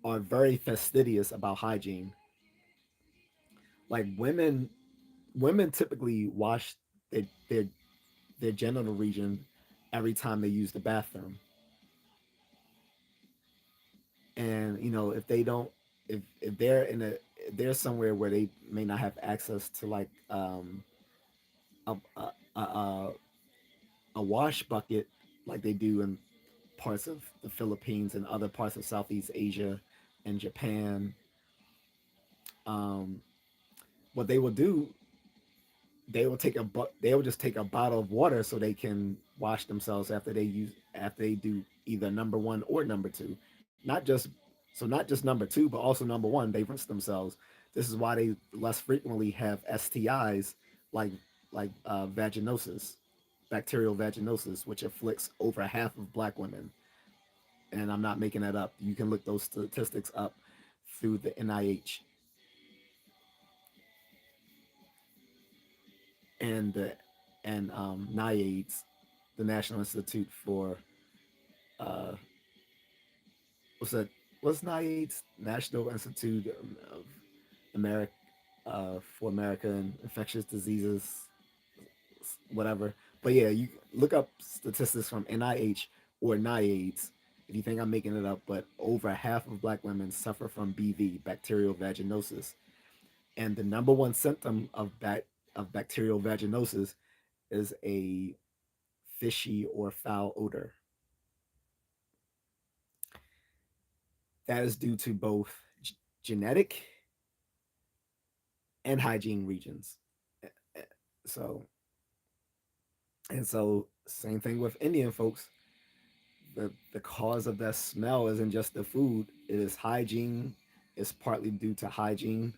are very fastidious about hygiene. Like women typically wash their their, their genital region every time they use the bathroom, and if they don't, if they're if they're somewhere where they may not have access to like a, a, a, a wash bucket like they do in parts of the Philippines and other parts of Southeast Asia and Japan. Um, what they will do, they will just take a bottle of water so they can wash themselves after they do either number one or number two. Not just not just number two, but also number one. They rinse themselves. This is why they less frequently have STIs like vaginosis, bacterial vaginosis, which afflicts over half of Black women. And I'm not making that up. You can look those statistics up through the NIH and the and NIAIDS, the National Institute for uh, what's that? What's NIAIDS? National Institute of America for America and Infectious Diseases, whatever. But yeah, you look up statistics from NIH or NIAIDS if you think I'm making it up. But over half of Black women suffer from BV, bacterial vaginosis, and the number one symptom of bacterial vaginosis is a fishy or foul odor. That is due to both genetic and hygiene regions. So, and so, same thing with Indian folks. The cause of that smell isn't just the food; it is hygiene. It's partly due to hygiene,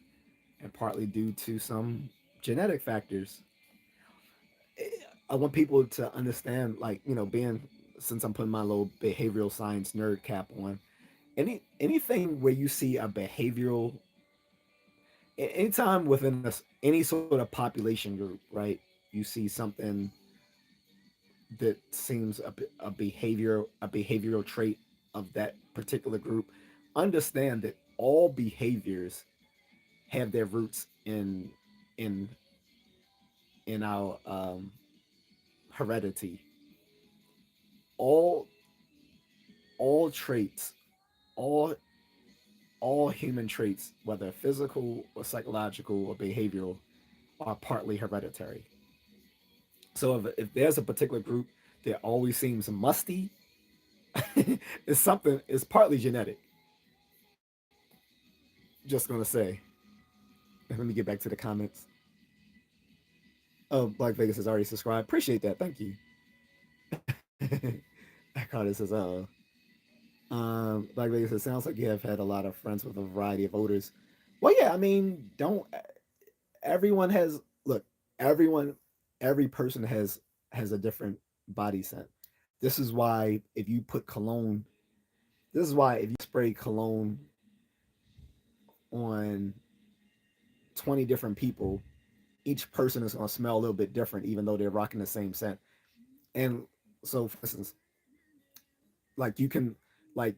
and partly due to some genetic factors. I want people to understand, like being since I'm putting my little behavioral science nerd cap on, anything where you see a behavioral anytime within any sort of population group, right? You see something that seems a behavioral trait of that particular group. Understand that all behaviors have their roots in in our heredity. All all traits, all all human traits, whether physical or psychological or behavioral, are partly hereditary. So if there's a particular group that always seems musty, it's something. It's partly genetic. Just gonna say. Let me get back to the comments. Oh, Black Vegas has already subscribed. Appreciate that. Thank you. Carter says, Black Vegas, it sounds like you have had a lot of friends with a variety of odors. Well, yeah, I mean, don't everyone has look, everyone every person has a different body scent. This is why if you put cologne, this is why if you spray cologne on 20 different people, each person is going to smell a little bit different even though they're rocking the same scent. And so for instance, like you can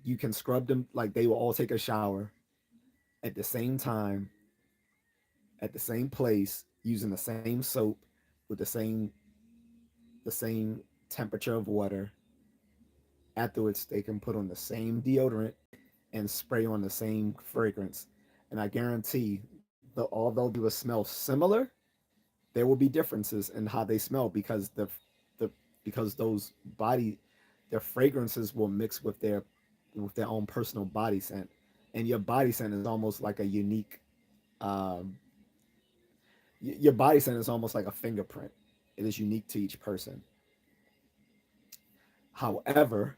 you can scrub them, like they will all take a shower at the same time at the same place using the same soap with the same temperature of water. Afterwards they can put on the same deodorant and spray on the same fragrance. And I guarantee that although they will smell similar, there will be differences in how they smell because the because those body their fragrances will mix with their own personal body scent. And your body scent is almost like a unique um, your body scent is almost like a fingerprint. It is unique to each person. However,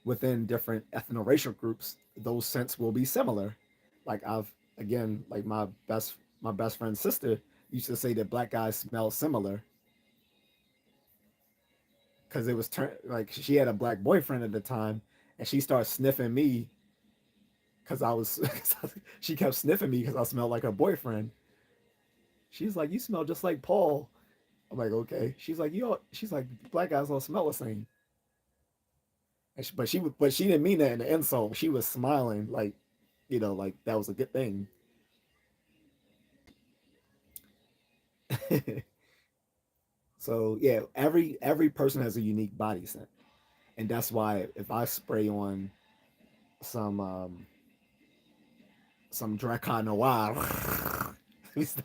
within different ethno-racial groups, those scents will be similar. Like I've again, like my best friend's sister used to say that black guys smell similar because it was like she had a black boyfriend at the time, and she started sniffing me because I was she kept sniffing me because I smelled like her boyfriend. She's like, "You smell just like Paul." I'm like, "Okay." She's like, "You." She's like, "Black guys don't smell the same." But she didn't mean that in an insult. She was smiling like, like that was a good thing. So yeah, every person has a unique body scent, and that's why if I spray on some um, some Dracar Noir, let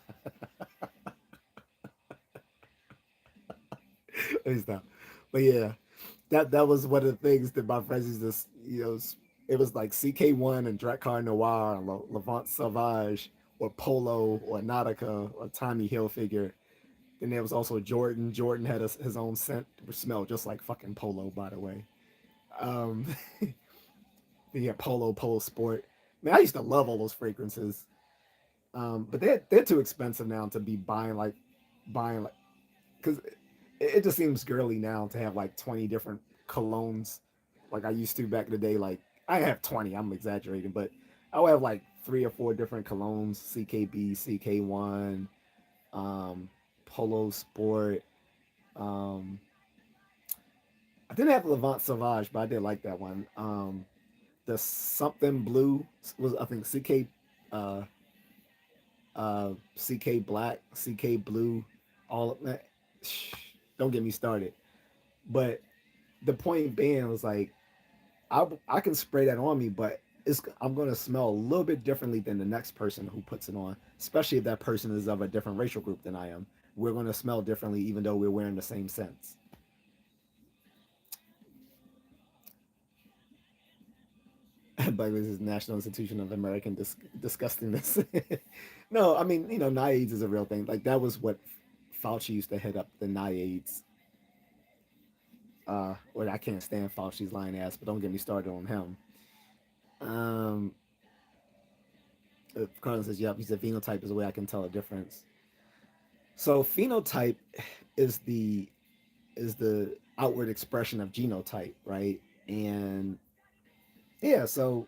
me stop. But yeah, that was one of the things that my friends used to, it was like CK1 and Dracar Noir, Levant Sauvage, or Polo, or Nautica, or Tommy Hilfiger. Then there was also Jordan. Jordan had his own scent, which smelled just like fucking Polo, by the way. Um, then you had Polo Sport. Man, I used to love all those fragrances. But they're too expensive now to be buying like because it just seems girly now to have like 20 different colognes like I used to back in the day. Like I have 20, I'm exaggerating, but I would have like 3 or 4 different colognes: CKB, CK1, um, Polo Sport. Um, I didn't have Levant Sauvage, but I did like that one. The something blue was, I think, uh, CK Black, CK Blue, all of that. Don't get me started. But the point being was like, I can spray that on me, but I'm gonna smell a little bit differently than the next person who puts it on, especially if that person is of a different racial group than I am. We're gonna smell differently, even though we're wearing the same scents. But this is National Institution of American Disgustingness. No, I mean, NIAIDS is a real thing. Like that was what Fauci used to head up the NIAIDS. Well, I can't stand Fauci's lying ass, but don't get me started on him. Um, Carlin says, "Yep." He said, "Phenotype is the way I can tell a difference." So phenotype is the outward expression of genotype, right? And yeah, so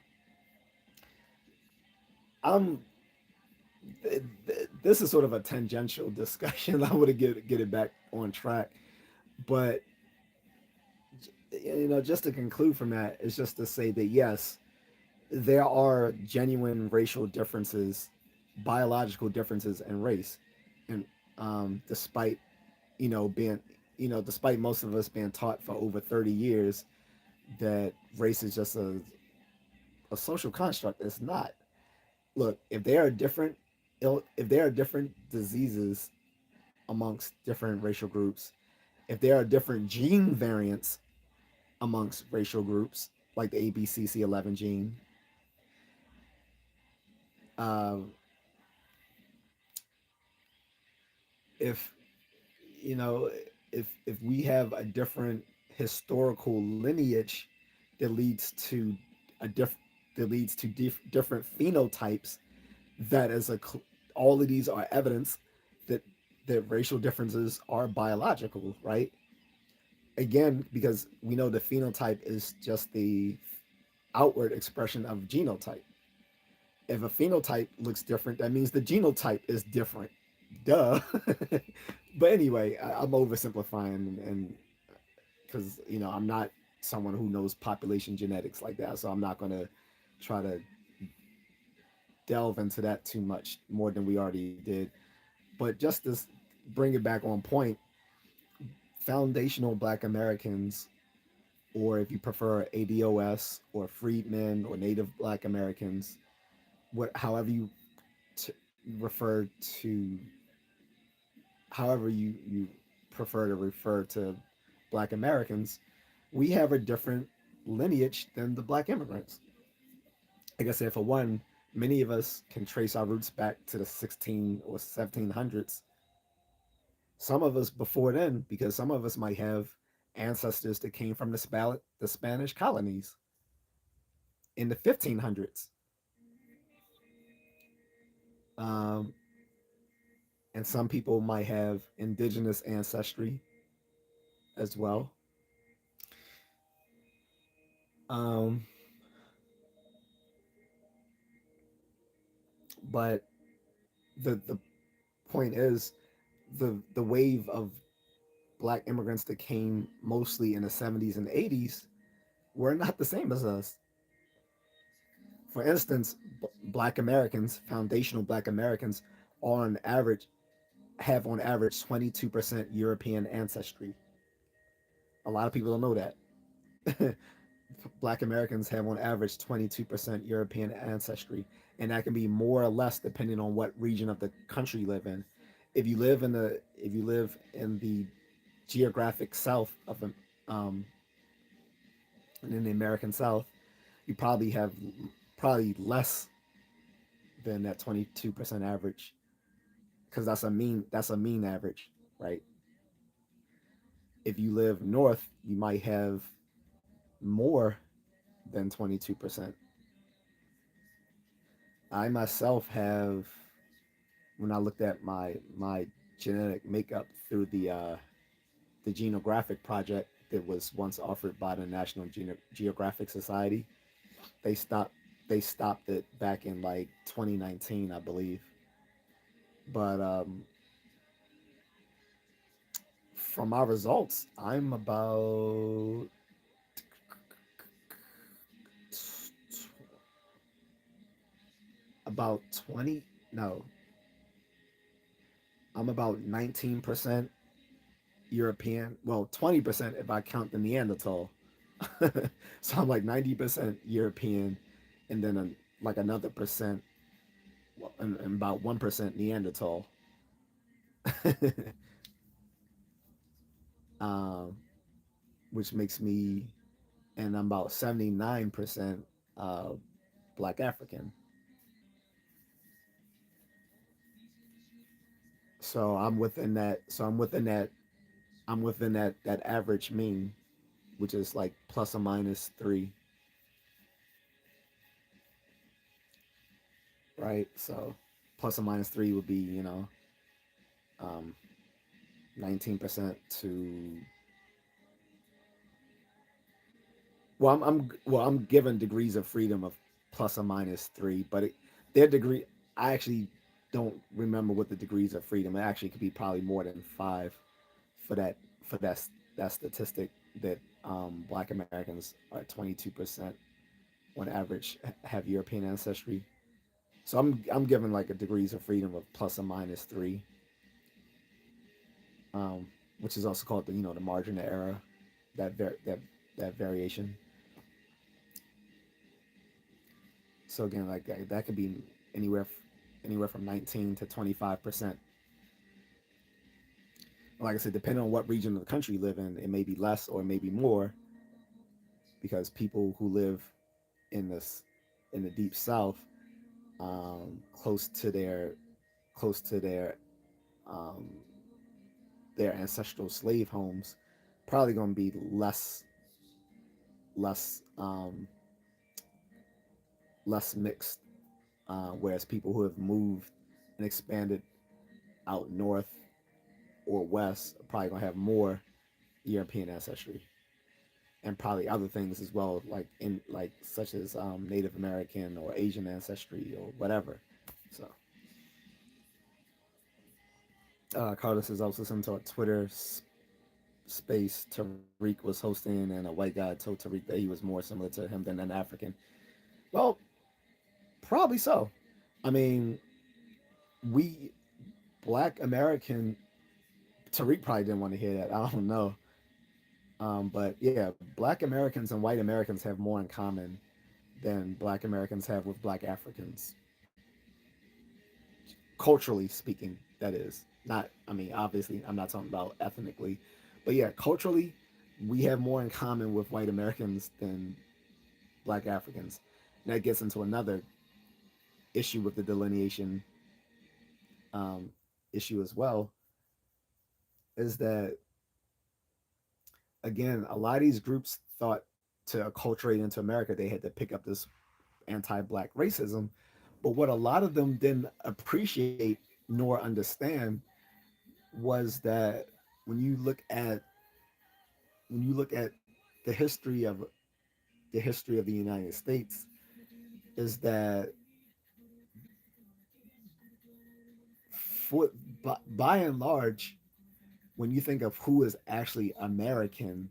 I'm this is sort of a tangential discussion. I want to get it back on track, but just to conclude from that is just to say that yes, there are genuine racial differences, biological differences in race, and despite being despite most of us being taught for over 30 years that race is just a social construct, it's not. Look, if there are different diseases amongst different racial groups, if there are different gene variants amongst racial groups, like the ABCC11 gene, uh, if you know, if we have a different historical lineage that leads to a different phenotypes, that is all of these are evidence that racial differences are biological, right? Again, because we know the phenotype is just the outward expression of genotype. If a phenotype looks different, that means the genotype is different. Duh. But anyway, I'm oversimplifying, and because I'm not someone who knows population genetics like that, so I'm not going to try to delve into that too much more than we already did. But just to bring it back on point, foundational Black Americans, or if you prefer ADOS or freedmen or Native Black Americans, however you t- refer to, however you prefer to refer to Black Americans, we have a different lineage than the Black immigrants. Like I said, for one, many of us can trace our roots back to the 16 or 1700s. Some of us before then, because some of us might have ancestors that came from the Spanish colonies in the 1500s. Um, and some people might have indigenous ancestry as well. Um, but the point is, the wave of Black immigrants that came mostly in the 70s and 80s were not the same as us. For instance, Black Americans, foundational Black Americans, on average have on average 22% European ancestry. A lot of people don't know that. Black Americans have on average 22% European ancestry, and that can be more or less depending on what region of the country you live in. If you live in the geographic south of um, in the American South, you probably have probably less than that 22% average, because that's a mean average, right? If you live north, you might have more than 22%. I myself have, when I looked at my genetic makeup through the Genographic project that was once offered by the National Geographic Society, they stopped they stopped it back in like 2019, I believe. But from my results, I'm about 20, no, I'm about 19% European. Well, 20% if I count the Neanderthal. So I'm like 90% European, and then like another percent, and about 1% Neanderthal. um, which makes me, and I'm about 79% uh, Black African. So I'm within that. So I'm within that. I'm within that average mean, which is like plus or minus 3, right? So plus or minus 3 would be, 19% to, I'm given degrees of freedom of plus or minus 3, but their degree, I actually don't remember what the degrees of freedom. It actually could be probably more than 5 for that statistic that Black Americans are 22% on average have European ancestry. So I'm given like a degrees of freedom of plus or minus 3, um, which is also called the margin of error, that variation. So again, like that could be anywhere anywhere from 19 to 25%. Like I said, depending on what region of the country you live in, it may be less or it may be more because people who live in this in the deep south, close to close to um, their ancestral slave homes, probably going to be less less mixed. Whereas people who have moved and expanded out north or west are probably going to have more European ancestry and probably other things as well, like in like such as Native American or Asian ancestry or whatever. So Carlos is also sent to a Twitter space Tariq was hosting, and a white guy told Tariq that he was more similar to him than an African. Well, probably so. I mean, we Black American Tariq probably didn't want to hear that. I don't know. But yeah, Black Americans and white Americans have more in common than Black Americans have with Black Africans, culturally speaking. That is not. I mean, obviously, I'm not talking about ethnically, but yeah, culturally, we have more in common with white Americans than Black Africans. And that gets into another issue with the delineation um, issue as well. Is that again, a lot of these groups thought to acculturate into America, they had to pick up this anti-black racism. But what a lot of them didn't appreciate nor understand was that when you look at when you look at the history of the United States, is that for by and large, when you think of who is actually American,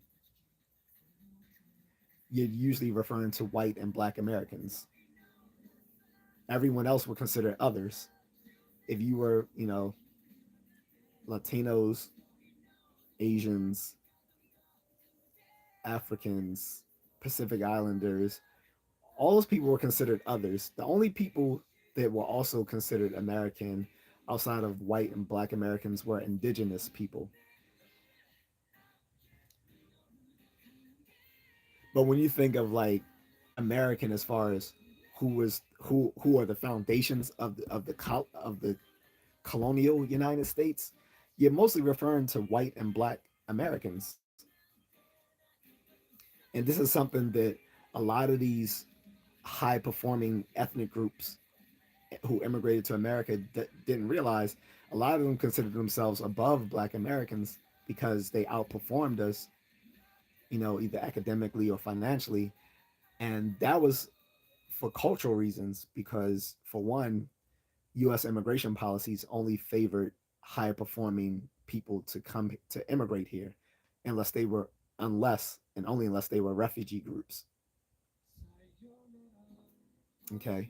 you're usually referring to white and black Americans. Everyone else would consider others. If you were, Latinos, Asians, Africans, Pacific Islanders, all those people were considered others. The only people that were also considered American outside of white and black Americans were indigenous people. But when you think of like American as far as who are the foundations of the colonial United States, you're mostly referring to white and black Americans. And this is something that a lot of these high performing ethnic groups who immigrated to America didn't realize. A lot of them considered themselves above black Americans because they outperformed us, either academically or financially. And that was for cultural reasons because, for one, US immigration policies only favored high performing people to come to immigrate here unless they were unless and only unless they were refugee groups. Okay.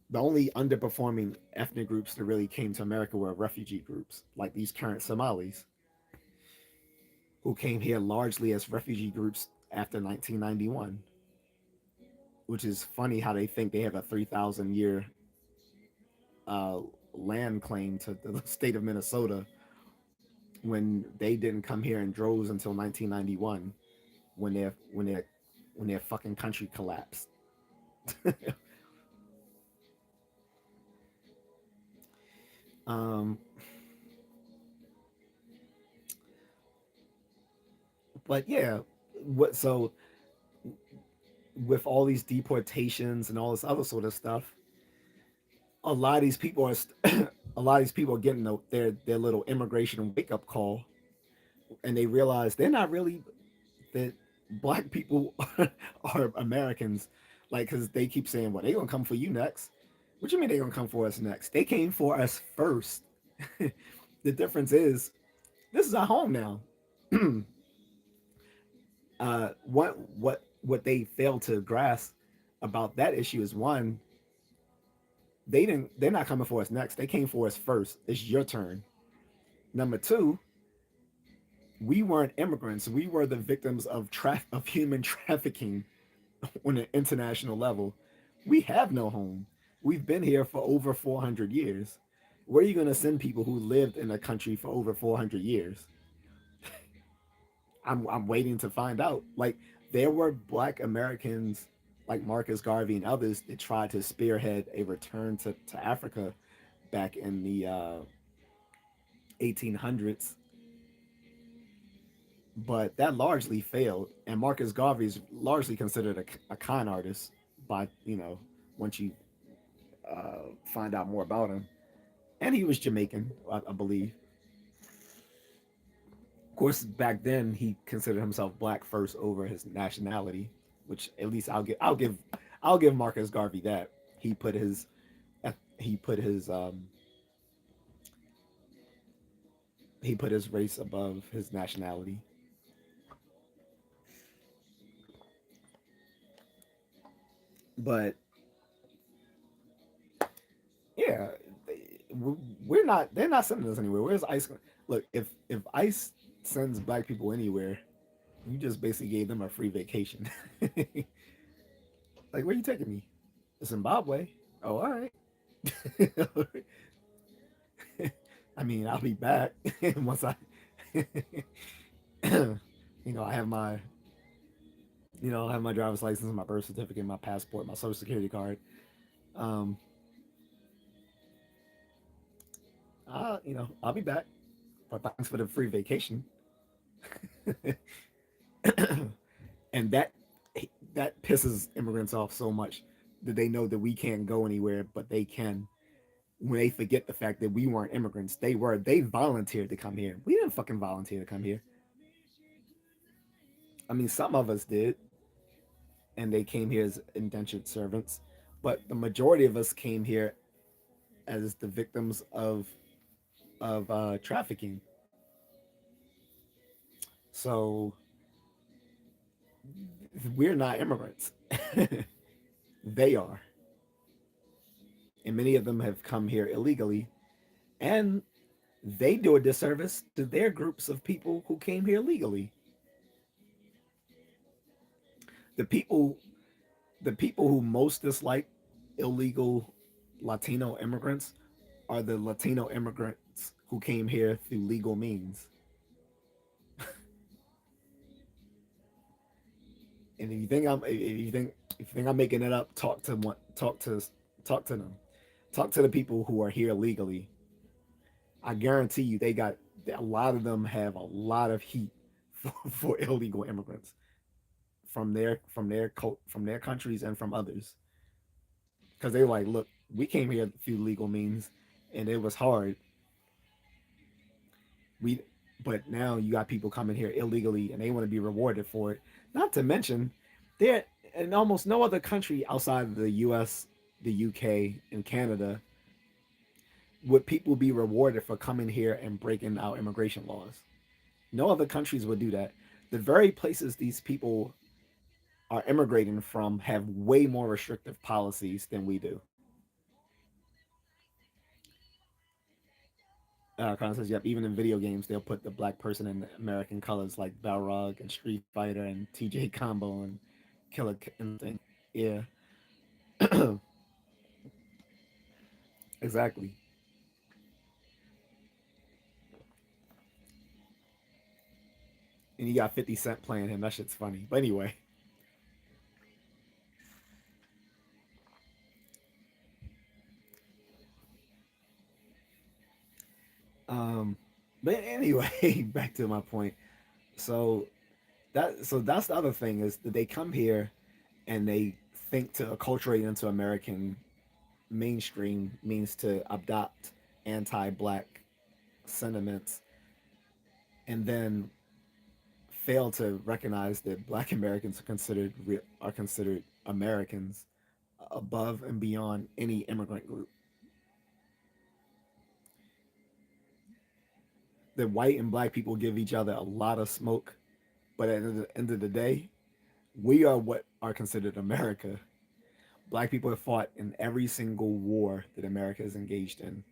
The only underperforming ethnic groups that really came to America were refugee groups, like these current Somalis, who came here largely as refugee groups after 1991, which is funny how they think they have a 3,000 year uh, land claim to the state of Minnesota when they didn't come here in droves until 1991 when their fucking country collapsed. um, but yeah, what so with all these deportations and all this other sort of stuff, a lot of these people are a lot of these people are getting their little immigration wake up call, and they realize they're not really that black people are Americans, like because they keep saying, "Well, they gonna come for you next." What you mean they gonna come for us next? They came for us first. The difference is this is our home now. What they fail to grasp about that issue is one, they're not coming for us next. They came for us first. It's your turn. Number two, we weren't immigrants. We were the victims of human trafficking on an international level. We have no home. We've been here for over 400 years. Where are you going to send people who lived in a country for over 400 years? I'm waiting to find out. Like, there were black Americans like Marcus Garvey and others that tried to spearhead a return to Africa back in the 1800s, but that largely failed. And Marcus Garvey is largely considered a con artist by, once you find out more about him. And he was Jamaican, I believe. Of course, back then he considered himself black first over his nationality, which at least I'll give Marcus Garvey that. He put his he put his he put his race above his nationality. But yeah, we're not. They're not sending us anywhere. Where's ICE? Look, if ICE sends black people anywhere, you just basically gave them a free vacation. Like, where are you taking me? Zimbabwe. Oh, all right. I mean, I'll be back once I, I have my, I have my driver's license, my birth certificate, my passport, my social security card. Um, I'll be back. But thanks for the free vacation. And that pisses immigrants off so much that they know that we can't go anywhere, but they can. When they forget the fact that we weren't immigrants, they volunteered to come here. We didn't fucking volunteer to come here. I mean, some of us did, and they came here as indentured servants, but the majority of us came here as the victims of trafficking. So we're not immigrants. They are, and many of them have come here illegally, and they do a disservice to their groups of people who came here legally. The people the people who most dislike illegal Latino immigrants are the Latino immigrants who came here through legal means. And if you think I'm making it up, talk to them. Talk to the people who are here legally. I guarantee you they got a lot of them have a lot of heat for illegal immigrants from their countries and from others, because they were like, look, we came here through legal means, and it was hard. We, but now you got people coming here illegally, and they want to be rewarded for it. Not to mention, there in almost no other country outside of the U.S., the U.K., and Canada would people be rewarded for coming here and breaking our immigration laws. No other countries would do that. The very places these people are immigrating from have way more restrictive policies than we do. Kind says, yep, even in video games, they'll put the black person in American colors like Balrog and Street Fighter and TJ Combo and Killer Instinct. Yeah, exactly. And you got 50 Cent playing him. That shit's funny. But anyway, um, but anyway, back to my point. So that's the other thing is that they come here and they think to acculturate into American mainstream means to adopt anti-black sentiments, and then fail to recognize that black Americans are considered Americans above and beyond any immigrant group. That white and black people give each other a lot of smoke, but at the end of the day, we are what are considered America. Black people have fought in every single war that America is engaged in.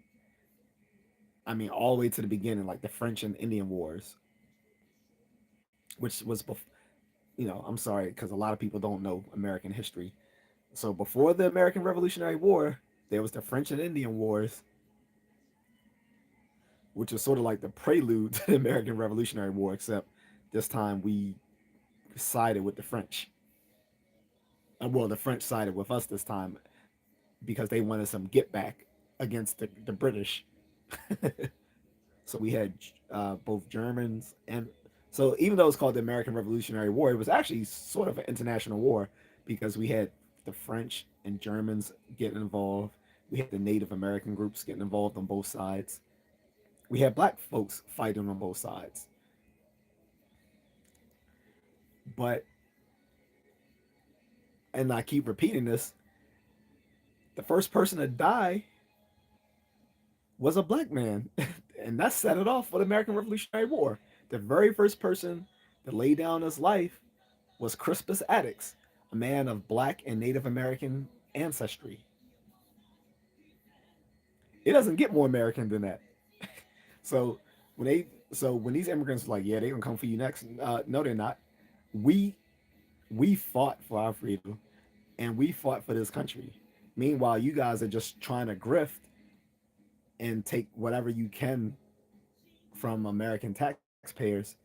I mean, all the way to the beginning, like the French and Indian Wars, which was, I'm sorry, because a lot of people don't know American history. So before the American Revolutionary War, there was the French and Indian Wars, which was sort of like the prelude to the American Revolutionary War, except this time we sided with the French. Well, the French sided with us this time because they wanted some get back against the British. So we had both Germans and so even though it's called the American Revolutionary War, it was actually sort of an international war because we had the French and Germans getting involved. We had the Native American groups getting involved on both sides. We had black folks fighting on both sides. But, and I keep repeating this, the first person to die was a black man. And that set it off for the American Revolutionary War. The very first person to lay down his life was Crispus Attucks, a man of black and Native American ancestry. It doesn't get more American than that. So when these immigrants were like, yeah, they're gonna come for you next. No, they're not. We we fought for our freedom, and we fought for this country. Meanwhile, you guys are just trying to grift and take whatever you can from American taxpayers.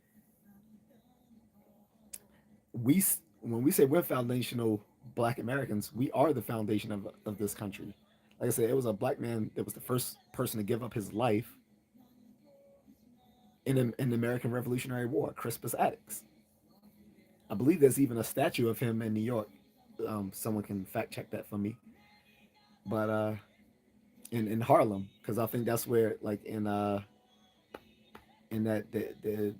We when we say we're foundational Black Americans, we are the foundation of this country. Like I said, it was a black man that was the first person to give up his life in the American Revolutionary War, Crispus Attucks. I believe there's even a statue of him in New York. Someone can fact check that for me. But in Harlem, because I think that's where like in that the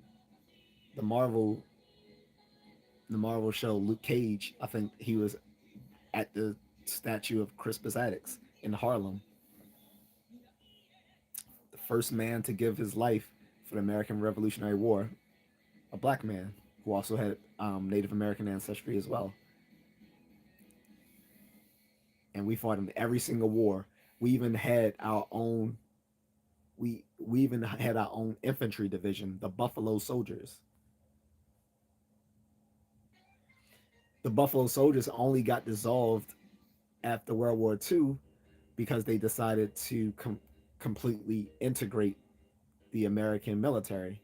Marvel the Marvel show Luke Cage, I think he was at the statue of Crispus Attucks in Harlem, the first man to give his life for the American Revolutionary War, a black man who also had Native American ancestry as well. And we fought in every single war. We even had our own we even had our own infantry division, the Buffalo Soldiers. The Buffalo Soldiers only got dissolved after World War II because they decided to completely integrate the American military.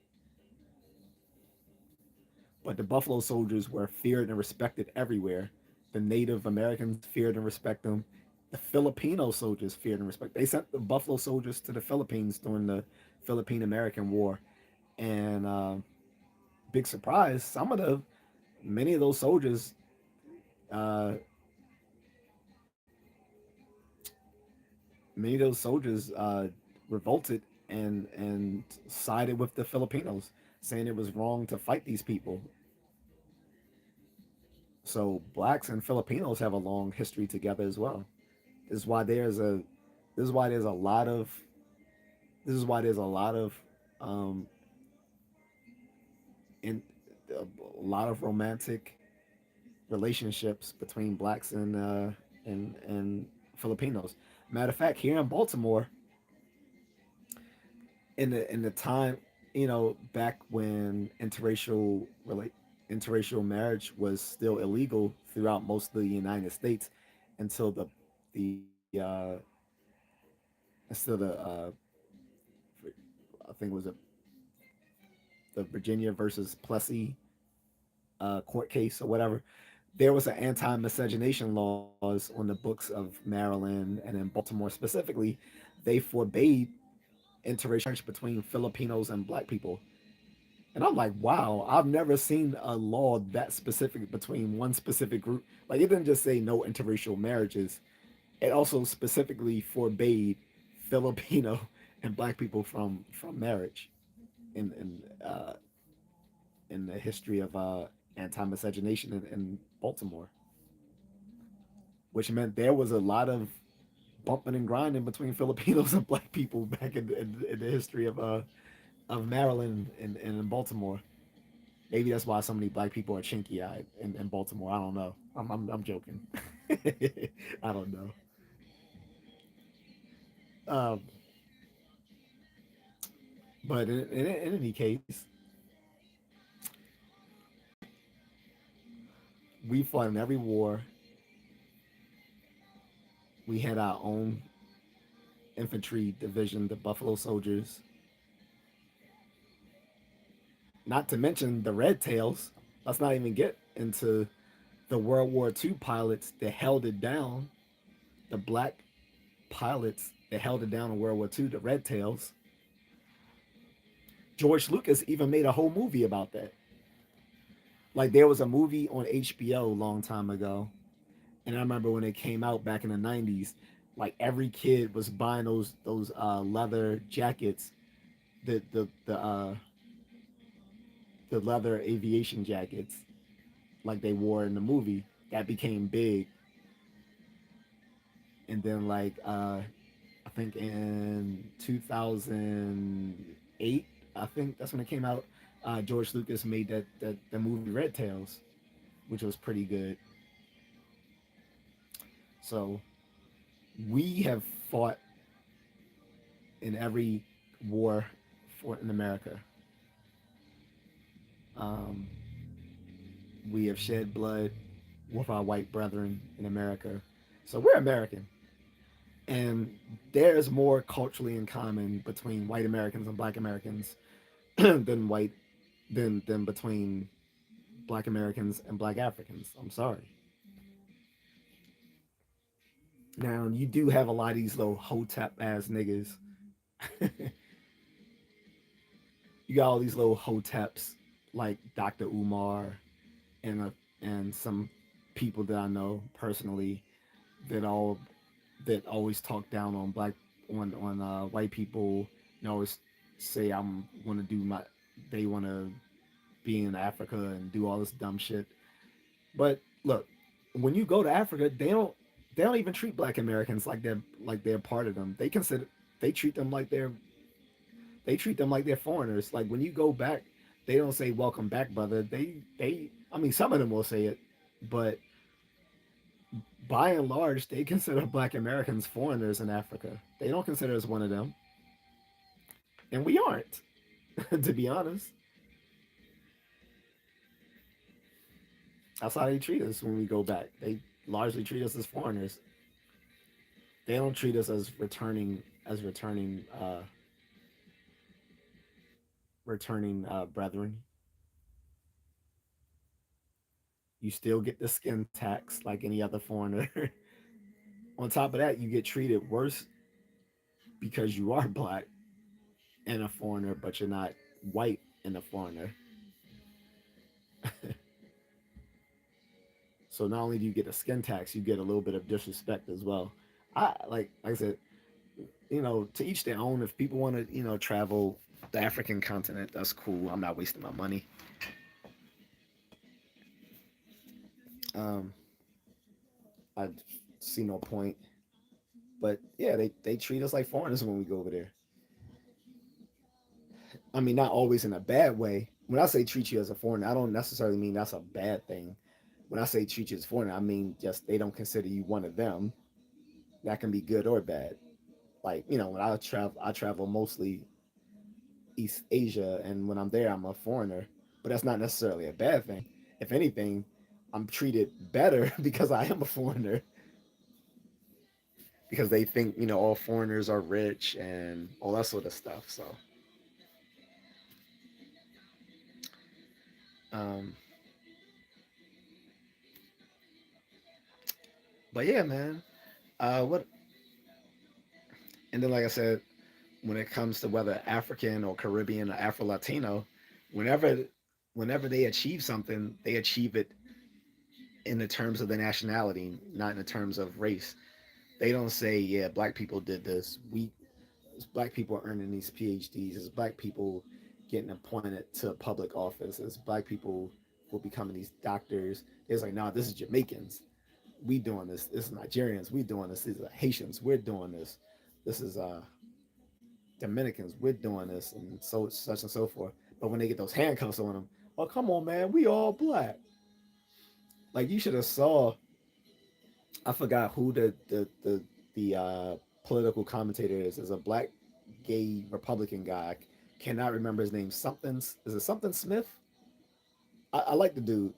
But the Buffalo Soldiers were feared and respected everywhere. The Native Americans feared and respected them. The Filipino soldiers feared and respected. They sent the Buffalo Soldiers to the Philippines during the Philippine American War, and big surprise, some of the many of those soldiers, uh, many of those soldiers revolted and sided with the Filipinos, saying it was wrong to fight these people. So blacks and Filipinos have a long history together as well. This is why there's a this is why there's a lot of this is why there's a lot of um in a lot of romantic relationships between blacks and Filipinos. Matter of fact, here in Baltimore, in the time, back when interracial marriage was still illegal throughout most of the United States until the until I think it was the Virginia versus Plessy court case or whatever. There was an anti-miscegenation laws on the books of Maryland and in Baltimore specifically. They forbade interracial marriage between Filipinos and black people. And I'm like, wow, I've never seen a law that specific between one specific group. Like, it didn't just say no interracial marriages, it also specifically forbade Filipino and black people from marriage in in the history of anti-miscegenation in Baltimore, which meant there was a lot of bumping and grinding between Filipinos and black people back in the history of Maryland and in Baltimore. Maybe that's why so many black people are chinky eyed in Baltimore. I don't know. I'm joking. I don't know. Um, but in any case, we fought in every war. We had our own infantry division, the Buffalo Soldiers. Not to mention the red tails. Let's not even get into the World War II pilots that held it down, the black pilots that held it down in World War II, the red tails. George Lucas even made a whole movie about that. Like there was a movie on HBO a long time ago, and I remember when it came out back in the '90s, like every kid was buying those leather jackets, the the leather aviation jackets, like they wore in the movie. That became big, and then I think in 2008, I think that's when it came out. George Lucas made that the movie Red Tails, which was pretty good. So we have fought in every war for in America. Um, we have shed blood with our white brethren in America. So we're American. And there is more culturally in common between white Americans and black Americans than than between black Americans and black Africans. I'm sorry. Now you do have a lot of these little hotep ass niggas. You got all these little hoteps like Dr. Umar and some people that I know personally that all that always talk down on white people and always say I'm want to do my they want to be in Africa and do all this dumb shit. But look, when you go to Africa, they don't even treat Black Americans like they're part of them. They treat them like they treat them like they're foreigners. Like when you go back, they don't say welcome back, brother. They I mean some of them will say it, but by and large, they consider Black Americans foreigners in Africa. They don't consider us one of them, and we aren't. To be honest, that's how they treat us when we go back. They largely treat us as foreigners. They don't treat us as returning brethren. You still get the skin tax like any other foreigner. On top of that, you get treated worse because you are black and a foreigner, but you're not white and a foreigner. So not only do you get a skin tax, you get a little bit of disrespect as well. Like I said, to each their own. If people want to, travel the African continent, that's cool. I'm not wasting my money. Um, I see no point. But yeah, they treat us like foreigners when we go over there. I mean, not always in a bad way. When I say treat you as a foreigner, I don't necessarily mean that's a bad thing. When I say treat you as a foreigner, I mean just they don't consider you one of them. That can be good or bad. Like, when I travel mostly East Asia, and when I'm there, I'm a foreigner. But that's not necessarily a bad thing. If anything, I'm treated better because I am a foreigner. Because they think all foreigners are rich and all that sort of stuff. So, um, but yeah, man. What and then like I said, when it comes to whether African or Caribbean or Afro Latino, whenever whenever they achieve something, they achieve it in the terms of the nationality, not in the terms of race. They don't say, yeah, black people did this. Black people are earning these PhDs. It's black people getting appointed to public office. It's black people who are becoming these doctors. It's like, nah, this is Jamaicans. We doing this. This is Nigerians. We doing this. These are Haitians. We're doing this. This is Dominicans. We're doing this, and so such and so forth. But when they get those handcuffs on them, oh come on, man, we all black. Like you should have saw. I forgot who the political commentator is. Is a black gay Republican guy. I cannot remember his name. Something is it something Smith? I like the dude.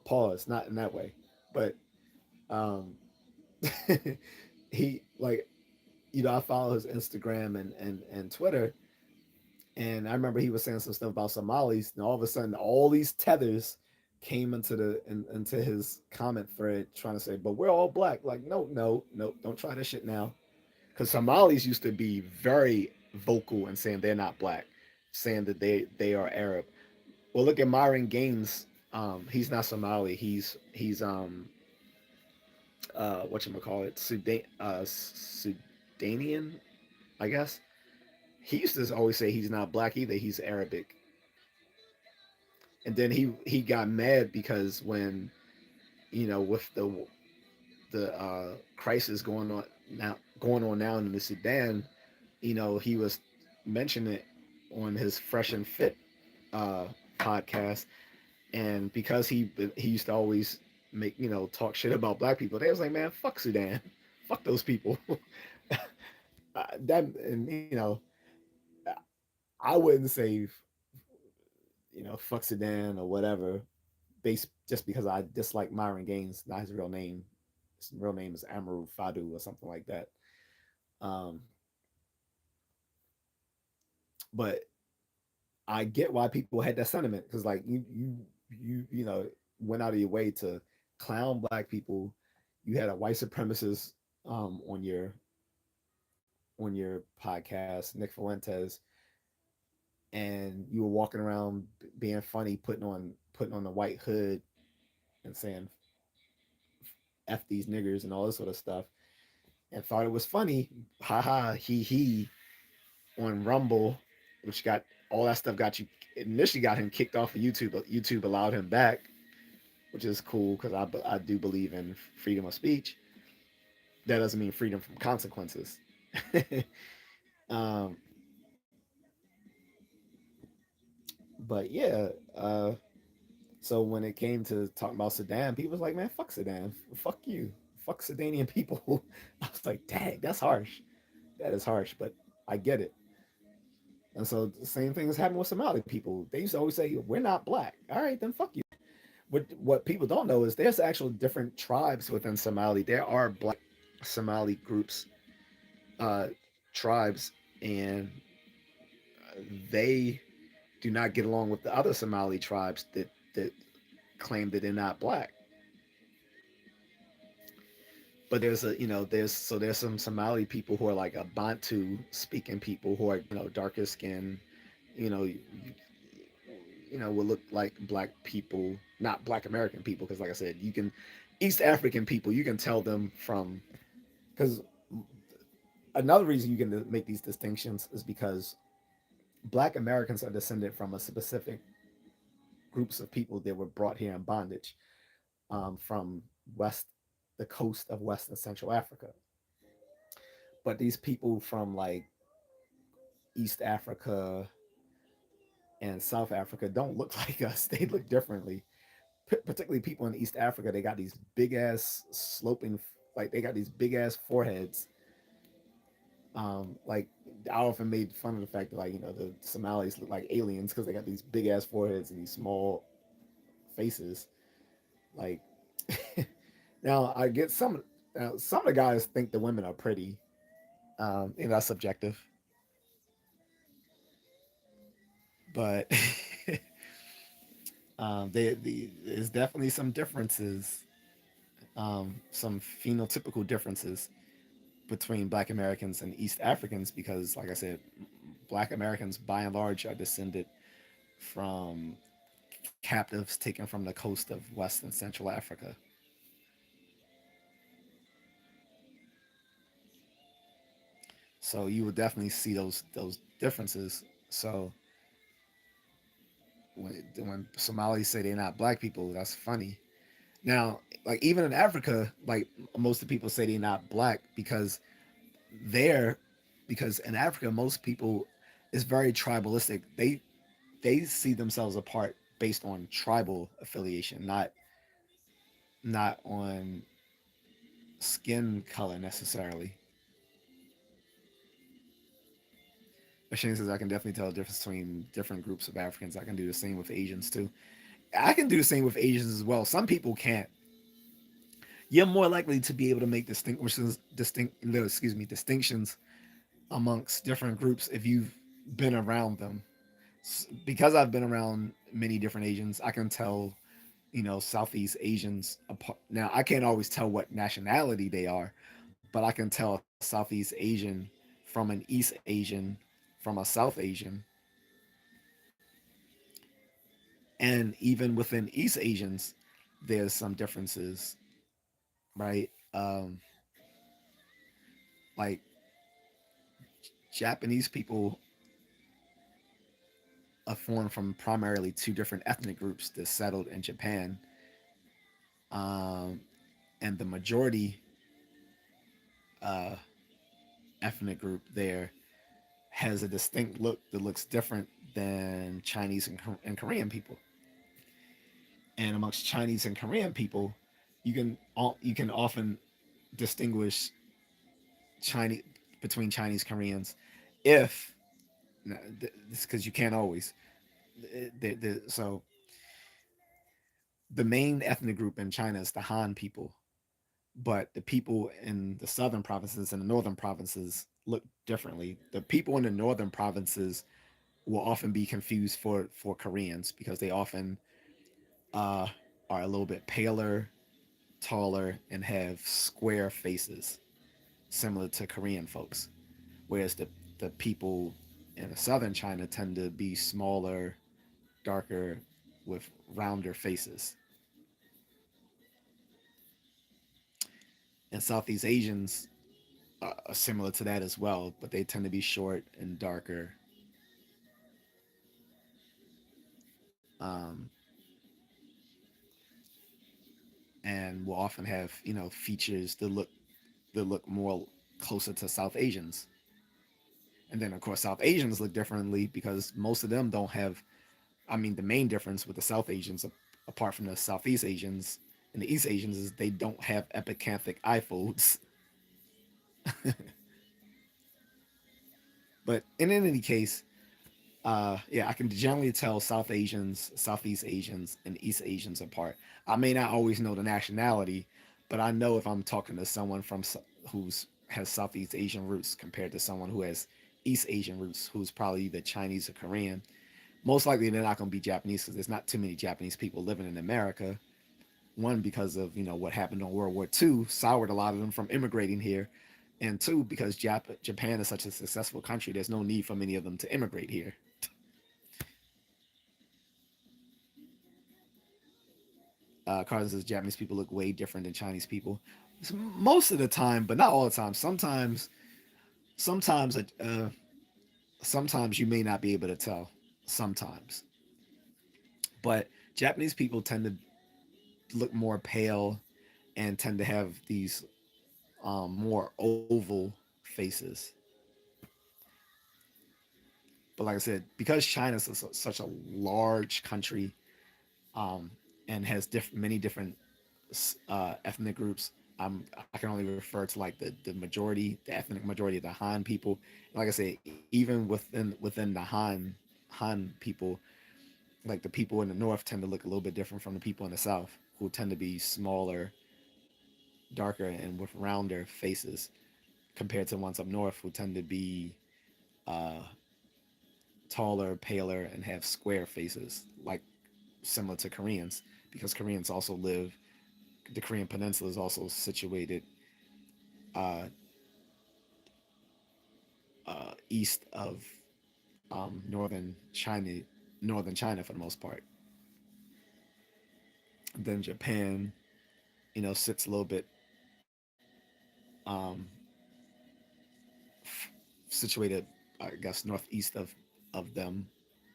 Pause, not in that way, but um, he like I follow his Instagram and Twitter, And I remember he was saying some stuff about Somalis, and all of a sudden, all these tethers came into his comment thread trying to say, "But we're all black." Like, no, no, no, don't try this shit now. Because Somalis used to be very vocal in saying they're not black, saying that they are Arab. Well, look at Myron Gaines. He's not Somali. He's what you call it, Sudanian, I guess. He used to always say he's not black either. He's Arabic. And then he got mad because when with the crisis going on now in the Sudan, he was mentioning it on his Fresh and Fit uh, podcast, and because he used to always make talk shit about black people, they was like, man, fuck Sudan, fuck those people. That and I wouldn't say fuck Sudan or whatever based just because I dislike Myron Gaines, not his real name. His real name is Amaru Fadu or something like that. Um, but I get why people had that sentiment because like you went out of your way to clown black people. You had a white supremacist on your podcast, Nick Fuentes, and you were walking around being funny, putting on the white hood and saying "f these niggers" and all this sort of stuff, and thought it was funny, haha, he on Rumble, which got all that stuff got you initially got him kicked off of YouTube, but YouTube allowed him back, which is cool because I do believe in freedom of speech. That doesn't mean freedom from consequences. um, but yeah, so when it came to talking about Sudan, people was like, "Man, fuck Sudan, fuck you, fuck Sudanian people." I was like, "Dang, that's harsh. That is harsh," but I get it. And so the same thing is happening with Somali people. They used to always say, "We're not black." All right, then fuck you. What people don't know is there's actual different tribes within Somali. There are black Somali groups, uh, tribes, and they do not get along with the other Somali tribes that claim that they're not black. But there's some Somali people who are like a Bantu speaking people who are darker skin, you know you, will look like black people, not black American people, because like I said, you can East African people, you can tell them from because another reason you can make these distinctions is because black Americans are descended from a specific groups of people that were brought here in bondage from west the coast of West and Central Africa. But these people from like East Africa and South Africa don't look like us. They look differently. Particularly people in East Africa, they got these big ass sloping, like they got these big ass foreheads. Like I often made fun of the fact that like the Somalis look like aliens because they got these big ass foreheads and these small faces. Like now I get some of the guys think the women are pretty. That's subjective, but there's definitely some differences, some phenotypical differences between Black Americans and East Africans because, like I said, Black Americans by and large are descended from captives taken from the coast of West and Central Africa. So you would definitely see those differences. So when Somalis say they're not black people, that's funny. Now, like even in Africa, like most of the people say they're not black there, because in Africa most people is very tribalistic. They see themselves apart based on tribal affiliation, not on skin color necessarily. Shane says I can definitely tell the difference between different groups of Africans. I can do the same with Asians too. I can do the same with Asians as well. Some people can't. You're more likely to be able to make distinctions amongst different groups if you've been around them. Because I've been around many different Asians, I can tell, Southeast Asians apart. Now, I can't always tell what nationality they are, but I can tell a Southeast Asian from an East Asian from a South Asian. And even within East Asians, there's some differences, right? Like Japanese people are formed from primarily two different ethnic groups that settled in Japan. Um, and the majority uh, ethnic group there has a distinct look that looks different than Chinese and Korean people. And amongst Chinese and Korean people, you can often distinguish Chinese between Chinese Koreans if this because you can't always. So the main ethnic group in China is the Han people, but the people in the southern provinces and the northern provinces look differently. The people in the northern provinces will often be confused for Koreans because they often uh, are a little bit paler, taller, and have square faces, similar to Korean folks. Whereas the people in the southern China tend to be smaller, darker, with rounder faces. And Southeast Asians are similar to that as well, but they tend to be short and darker, um, and will often have features that look more closer to South Asians. And then of course South Asians look differently because most of them don't have. I mean, the main difference with the South Asians, apart from the Southeast Asians and the East Asians, is they don't have epicanthic eye folds. But in any case, yeah, I can generally tell South Asians, Southeast Asians, and East Asians apart. I may not always know the nationality, but I know if I'm talking to someone who's has Southeast Asian roots compared to someone who has East Asian roots, who's probably either Chinese or Korean. Most likely, they're not going to be Japanese because there's not too many Japanese people living in America. One, because of what happened in World War II, soured a lot of them from immigrating here, and two, because Japan is such a successful country, there's no need for many of them to immigrate here. Carson says Japanese people look way different than Chinese people. Most of the time, but not all the time. Sometimes, sometimes you may not be able to tell. Sometimes, but Japanese people tend to look more pale and tend to have these more oval faces. But like I said, because China is such a large country, um, and has many different ethnic groups. I can only refer to like the ethnic majority of the Han people. Like I said, even within the Han people, like the people in the north tend to look a little bit different from the people in the south, who tend to be smaller, darker, and with rounder faces, compared to ones up north who tend to be uh, taller, paler, and have square faces, like similar to Koreans, because Koreans also live. The Korean Peninsula is also situated uh, east of northern China for the most part. Then Japan, sits a little bit um, situated, I guess, northeast of them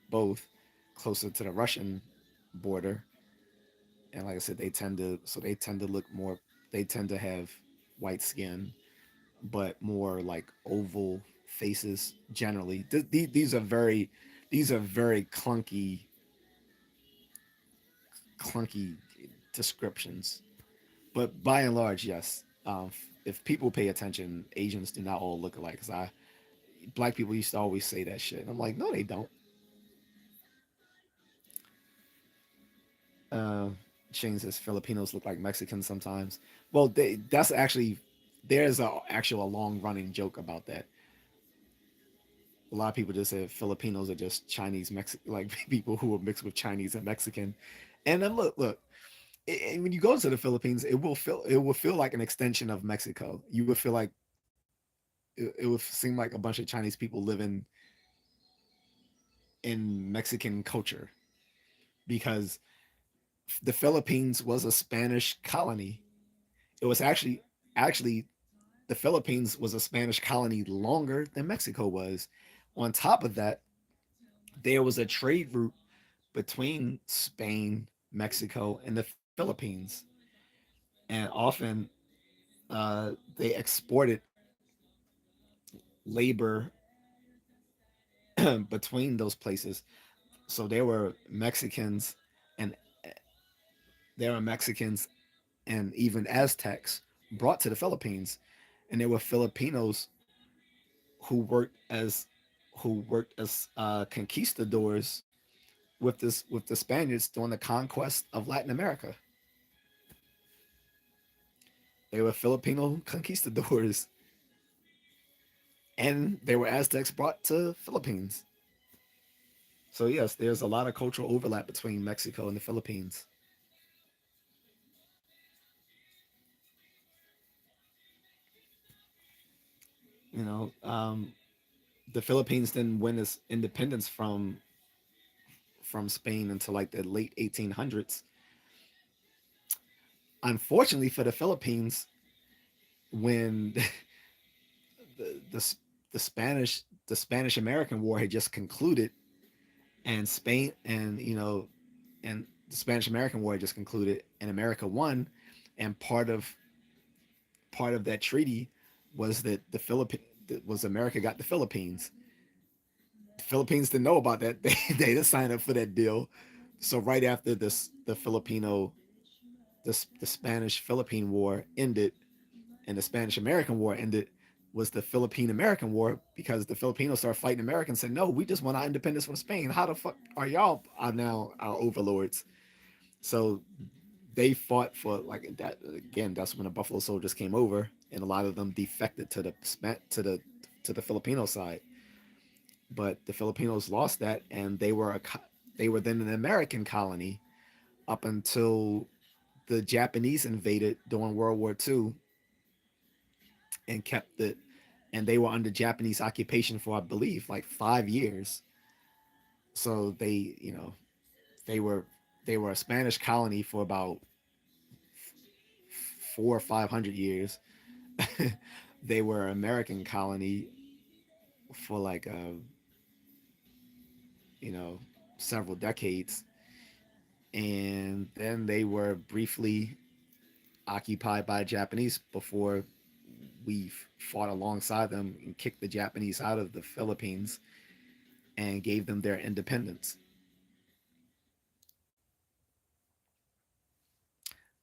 both, closer to the Russian border. And like I said, they tend to look more. They tend to have white skin, but more like oval faces generally. These are very clunky descriptions. But by and large, yes. If people pay attention, Asians do not all look alike. Cause black people used to always say that shit. And I'm like, no, they don't. Uh, Shane says Filipinos look like Mexicans sometimes. Well, that's actually there's a long running joke about that. A lot of people just say Filipinos are just Chinese, like people who are mixed with Chinese and Mexican. And then look, when you go to the Philippines, it will feel like an extension of Mexico. You would feel like it would seem like a bunch of Chinese people living in Mexican culture because the Philippines was a Spanish colony. It was actually the Philippines was a Spanish colony longer than Mexico was. On top of that, there was a trade route between Spain, Mexico, and the Philippines, and often they exported labor between those places. So and there were Mexicans and even Aztecs brought to the Philippines, and there were Filipinos who worked as conquistadors with the Spaniards during the conquest of Latin America. They were Filipino conquistadors, and they were Aztecs brought to Philippines. So yes, there's a lot of cultural overlap between Mexico and the Philippines. You know, the Philippines didn't win its independence from Spain until like the late 1800s. Unfortunately for the Philippines, when the the, the Spanish American War had just concluded, and Spain and the Spanish American War had just concluded, and America won, and part of that treaty was that the Philippines was America got the Philippines. The Philippines didn't know about that. They didn't sign up for that deal. So right after this, the Spanish Philippine War ended, and the Spanish American War ended, was the Philippine American War because the Filipinos started fighting Americans and said, no, we just want our independence from Spain. How the fuck are y'all are now our overlords? So they fought for like that again. That's when the Buffalo Soldiers came over, and a lot of them defected to the Filipino side. But the Filipinos lost that, and they were then an American colony up until the Japanese invaded during World War II and kept it, and they were under Japanese occupation for I believe like 5 years. So they were they were a Spanish colony for about 400 or 500 years. They were an American colony for like you know several decades, and then they were briefly occupied by Japanese before we fought alongside them and kicked the Japanese out of the Philippines and gave them their independence.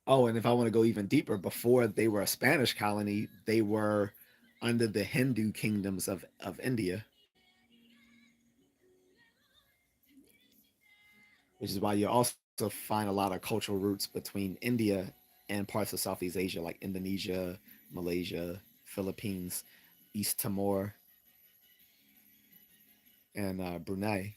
Oh, and if I want to go even deeper, before they were a Spanish colony, they were under the Hindu kingdoms of India, which is why you also find a lot of cultural roots between India and parts of Southeast Asia, like Indonesia, Malaysia, Philippines, East Timor, and Brunei.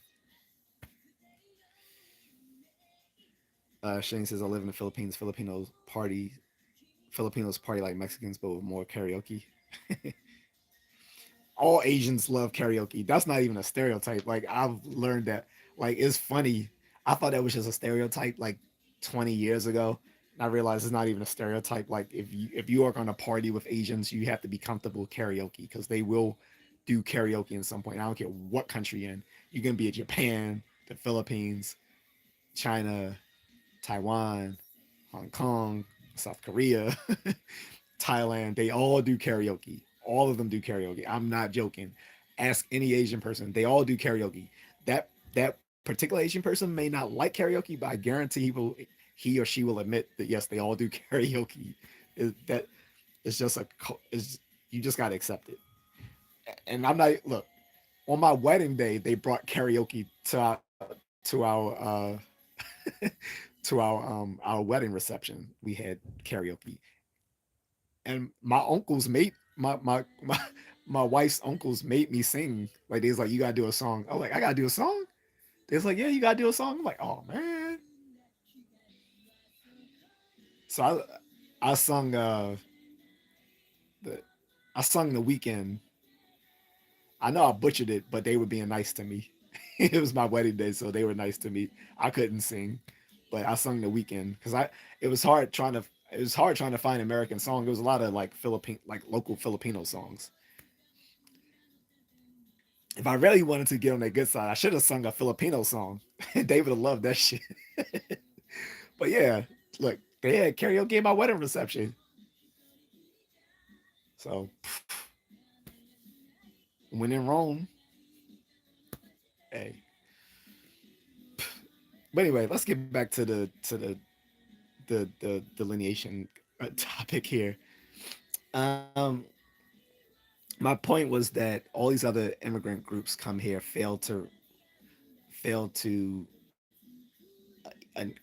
Shane says, "I live in the Philippines. Filipinos party like Mexicans, but with more karaoke." All Asians love karaoke. That's not even a stereotype. Like I've learned that. Like it's funny. I thought that was just a stereotype like 20 years ago. And I realized it's not even a stereotype. Like if you are going to party with Asians, you have to be comfortable with karaoke because they will do karaoke at some point. I don't care what country you're in. You can be at Japan, the Philippines, China, Taiwan, Hong Kong, South Korea, Thailand. They all do karaoke. All of them do karaoke. I'm not joking. Ask any Asian person. They all do karaoke. That particular Asian person may not like karaoke, but I guarantee he or she will admit that yes, they all do karaoke. That it's just is you just gotta accept it. And I'm not look on my wedding day. They brought karaoke to our wedding reception. We had karaoke, and my uncles made my my wife's uncles made me sing. Like they was like, you gotta do a song. I was like, I gotta do a song. They was like, yeah, you gotta do a song. I'm like, oh man. So I sung the I sung the weekend. I know I butchered it, but they were being nice to me. It was my wedding day, so they were nice to me. I couldn't sing, but I sung the weekend because I it was hard trying to it was hard trying to find American song. There was a lot of like Philippine like local Filipino songs. If I really wanted to get on that good side, I should have sung a Filipino song. David would love that shit. But yeah, look, they had karaoke at my wedding reception. So when in Rome, hey. But anyway, let's get back to the delineation topic here. Um, my point was that all these other immigrant groups come here fail to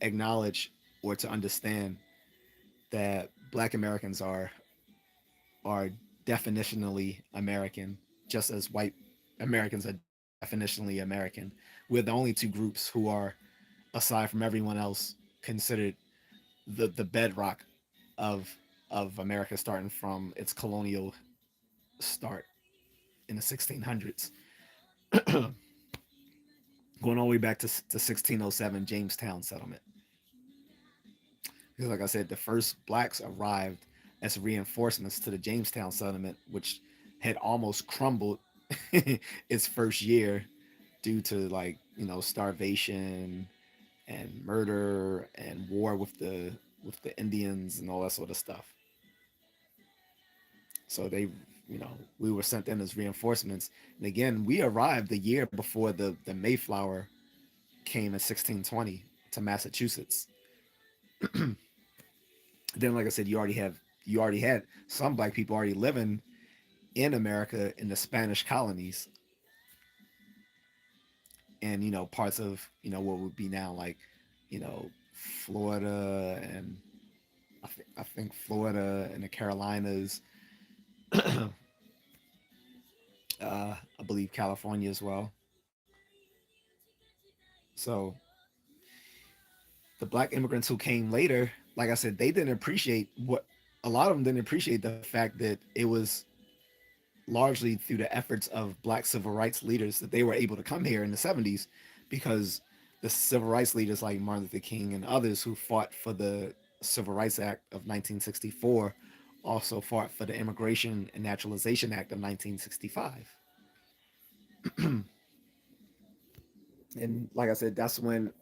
acknowledge or to understand that Black Americans are definitionally American, just as white Americans are definitionally American. We're the only two groups who are, aside from everyone else, considered the bedrock of of America, starting from its colonial start in the 1600s, going all the way back to 1607 Jamestown settlement. Because, like I said, the first blacks arrived as reinforcements to the Jamestown settlement, which had almost crumbled its first year due to starvation and murder and war with the Indians and all that sort of stuff. So we were sent in as reinforcements. And again, we arrived the year before the Mayflower came in 1620 to Massachusetts. Then, like I said, you already had some black people already living in America in the Spanish colonies, and parts of what would be now like Florida, and I think Florida and the Carolinas, I believe California as well. So the black immigrants who came later, like I said, they didn't appreciate what a lot of them didn't appreciate the fact that it was largely through the efforts of black civil rights leaders that they were able to come here in the 70s, because the civil rights leaders like Martin Luther King and others who fought for the Civil Rights Act of 1964 also fought for the Immigration and Naturalization Act of 1965. And like I said, that's when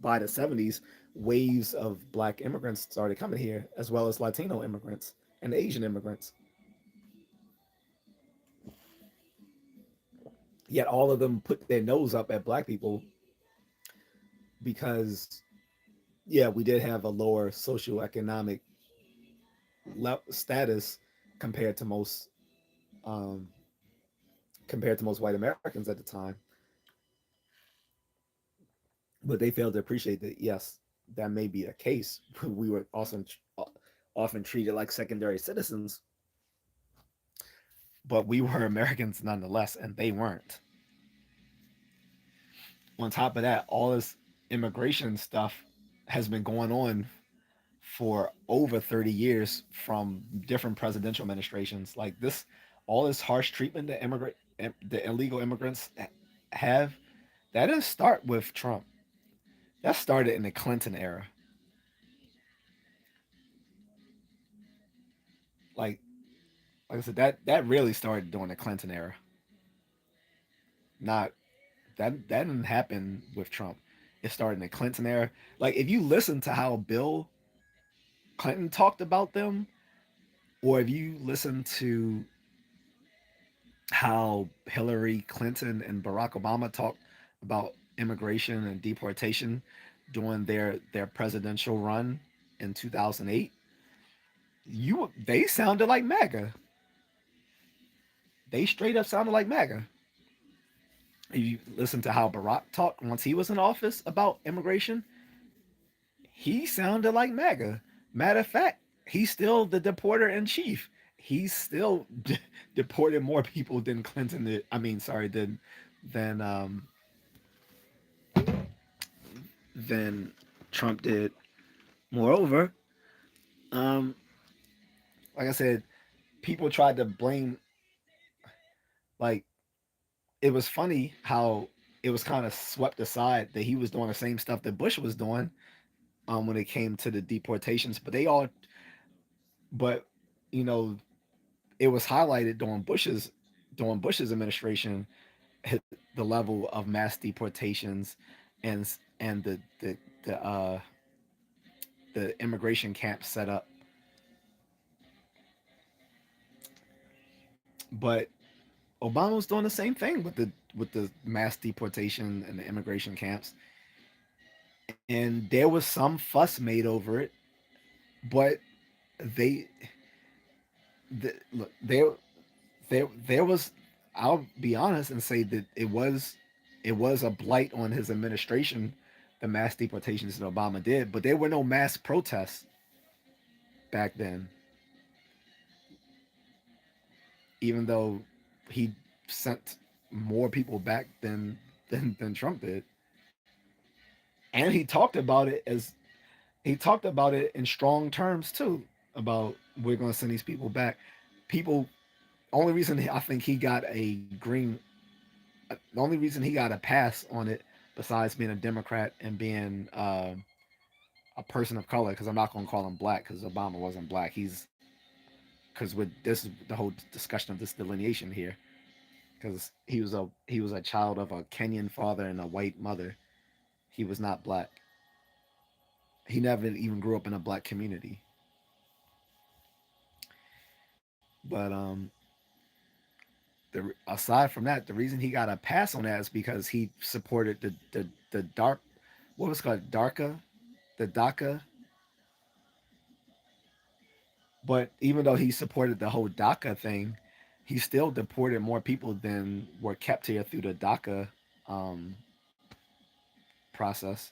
by the 70s, waves of black immigrants started coming here, as well as Latino immigrants and Asian immigrants. Yet all of them put their nose up at black people because, yeah, we did have a lower socioeconomic status compared to most um, compared to most white Americans at the time. But they failed to appreciate that, yes, that may be the case. We were also often treated like secondary citizens, but we were Americans nonetheless, and they weren't. On top of that, all this immigration stuff has been going on for over 30 years from different presidential administrations. Like this, all this harsh treatment that the illegal immigrants have, that didn't start with Trump. That started in the Clinton era. Like, like I said, that really started during the Clinton era. Not that didn't happen with Trump. It started in the Clinton era. Like, if you listen to how Bill Clinton talked about them, or if you listen to how Hillary Clinton and Barack Obama talked about immigration and deportation during their presidential run in 2008, they sounded like MAGA. They straight up sounded like MAGA. If you listen to how Barack talked once he was in office about immigration, he sounded like MAGA. Matter of fact, he's still the deporter in chief. he still deported more people than Clinton did. I mean, sorry, than um, than Trump did. Moreover, um, like I said, people tried to blame, like, it was funny how it was kind of swept aside that he was doing the same stuff that Bush was doing when it came to the deportations, but you know, it was highlighted during Bush's administration, the level of mass deportations and and the immigration camps set up. But Obama was doing the same thing with the mass deportation and the immigration camps, and there was some fuss made over it. But they, look, there was. I'll be honest and say that it was a blight on his administration, the mass deportations that Obama did. But there were no mass protests back then, even though he sent more people back than Trump did. And he talked about it in strong terms too, about we're going to send these people back. People, only reason I think he got a green, the only reason he got a pass on it, besides being a Democrat and being a person of color, because I'm not going to call him black because Obama wasn't black. He's because with this the whole discussion of this delineation here, because he was a child of a Kenyan father and a white mother. He was not black. He never even grew up in a black community. But aside from that, the reason he got a pass on that is because he supported the dark, what was it called, DARCA, the DACA. But even though he supported the whole DACA thing, he still deported more people than were kept here through the DACA um, process.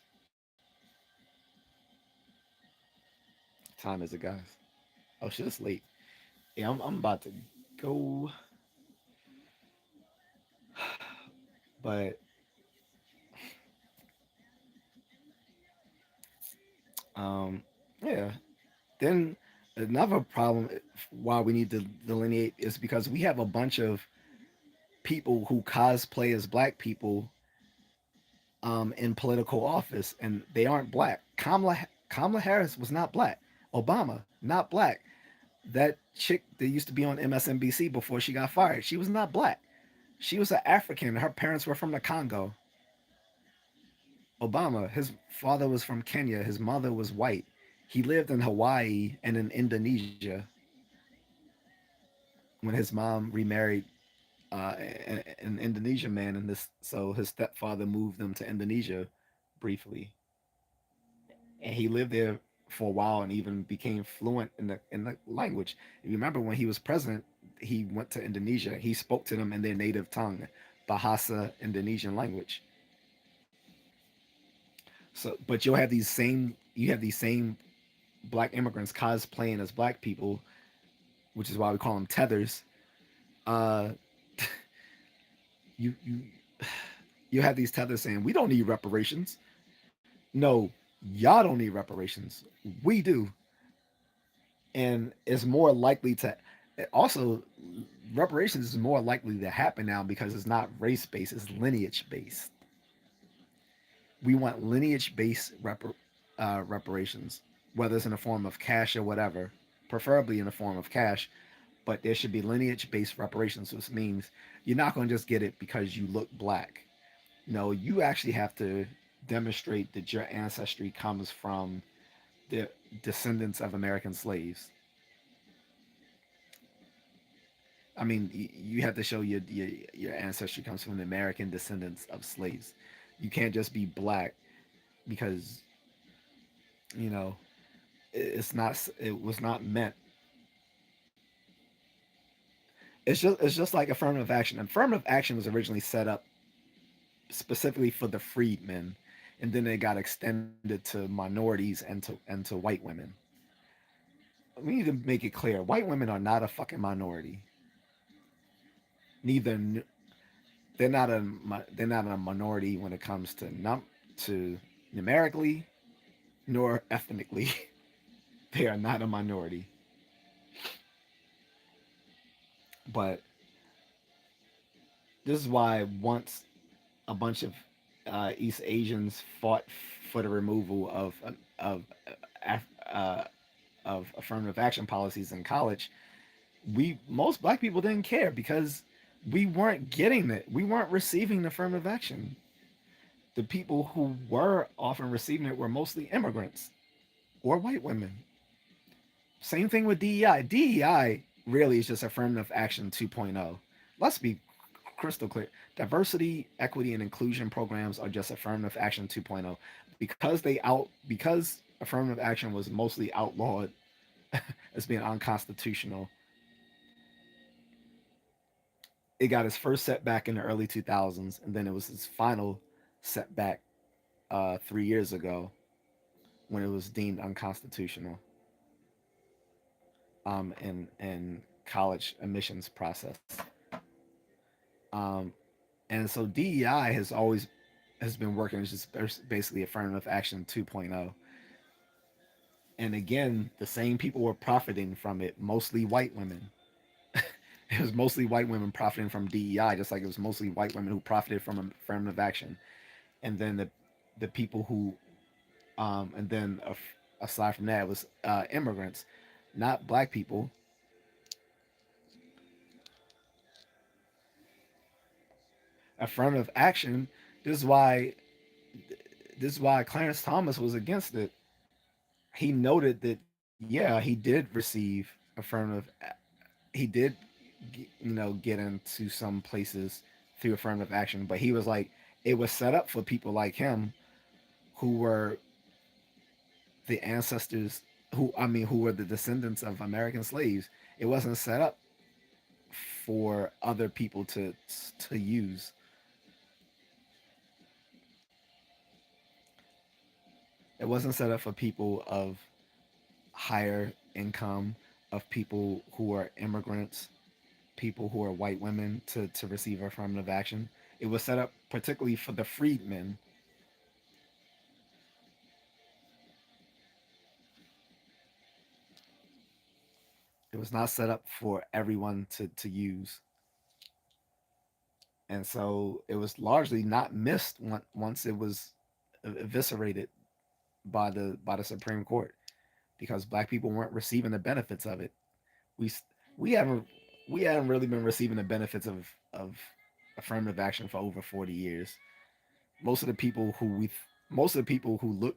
Time is it, guys? Oh shit, it's late. Yeah, I'm about to go, but um, yeah. Then another problem why we need to delineate is because we have a bunch of people who cosplay as black people in political office, and they aren't black. Kamala Harris was not black. Obama not black. That chick that used to be on MSNBC before she got fired, she was not black. She was an African. Her parents were from the Congo. Obama, his father was from Kenya. His mother was white. He lived in Hawaii and in Indonesia when his mom remarried an Indonesian man, and this so his stepfather moved them to Indonesia briefly, and he lived there for a while and even became fluent in the language. You remember when he was president, he went to Indonesia. He spoke to them in their native tongue, Bahasa Indonesian language. So, but you have these same black immigrants cosplaying as black people, which is why we call them tethers. Uh, you you have these tethers saying we don't need reparations. No, y'all don't need reparations. We do, and it's more likely to. Also, reparations is more likely to happen now because it's not race based; it's lineage based. We want lineage based reparations, whether it's in the form of cash or whatever, preferably in the form of cash. But there should be lineage based reparations, which means you're not going to just get it because you look black. No, you actually have to demonstrate that your ancestry comes from the descendants of American slaves. I mean, you have to show your ancestry comes from the American descendants of slaves. You can't just be black because you know it's not. It was not meant. It's just like affirmative action. Affirmative action was originally set up specifically for the freedmen, and then it got extended to minorities and to white women. we need to make it clear: white women are not a fucking minority. Neither they're not a minority when it comes to to numerically nor ethnically. They are not a minority. But this is why once a bunch of East Asians fought for the removal of uh, of affirmative action policies in college, we most black people didn't care because we weren't getting it. We weren't receiving affirmative action. The people who were often receiving it were mostly immigrants or white women. Same thing with DEI. DEI really is just affirmative action 2.0. Let's be crystal clear. Diversity, equity, and inclusion programs are just affirmative action 2.0 because affirmative action was mostly outlawed as being unconstitutional. It got its first setback in the early 2000s, and then it was its final setback 3 years ago when it was deemed unconstitutional in college admissions process. Um, and so DEI has been working as just basically affirmative action 2.0. And again, the same people were profiting from it, mostly white women. It was mostly white women profiting from DEI, just like it was mostly white women who profited from affirmative action. And then the people who and then aside from that, it was immigrants, not black people. Affirmative action. This is why Clarence Thomas was against it. He noted that yeah, he did receive affirmative. He did, get into some places through affirmative action, but he was like, it was set up for people like him who were the ancestors who were the descendants of American slaves. It wasn't set up for other people to use. It wasn't set up for people of higher income, of people who are immigrants, people who are white women to receive affirmative action. It was set up particularly for the freedmen. It was not set up for everyone to use. And so it was largely not missed once it was eviscerated by the Supreme Court because black people weren't receiving the benefits of it. We we haven't we haven't really been receiving the benefits of affirmative action for over 40 years. Most of the people who we most of the people who look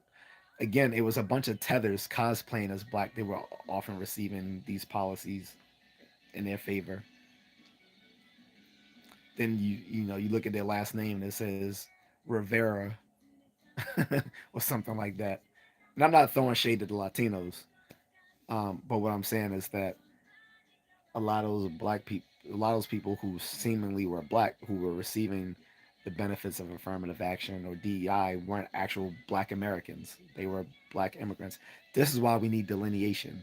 again, it was a bunch of tethers cosplaying as black. They were often receiving these policies in their favor. Then you look at their last name and it says Rivera or something like that. And I'm not throwing shade at the Latinos, but what I'm saying is that a lot of those people who seemingly were black, who were receiving the benefits of affirmative action or DEI, weren't actual black Americans. They were black immigrants. This is why we need delineation,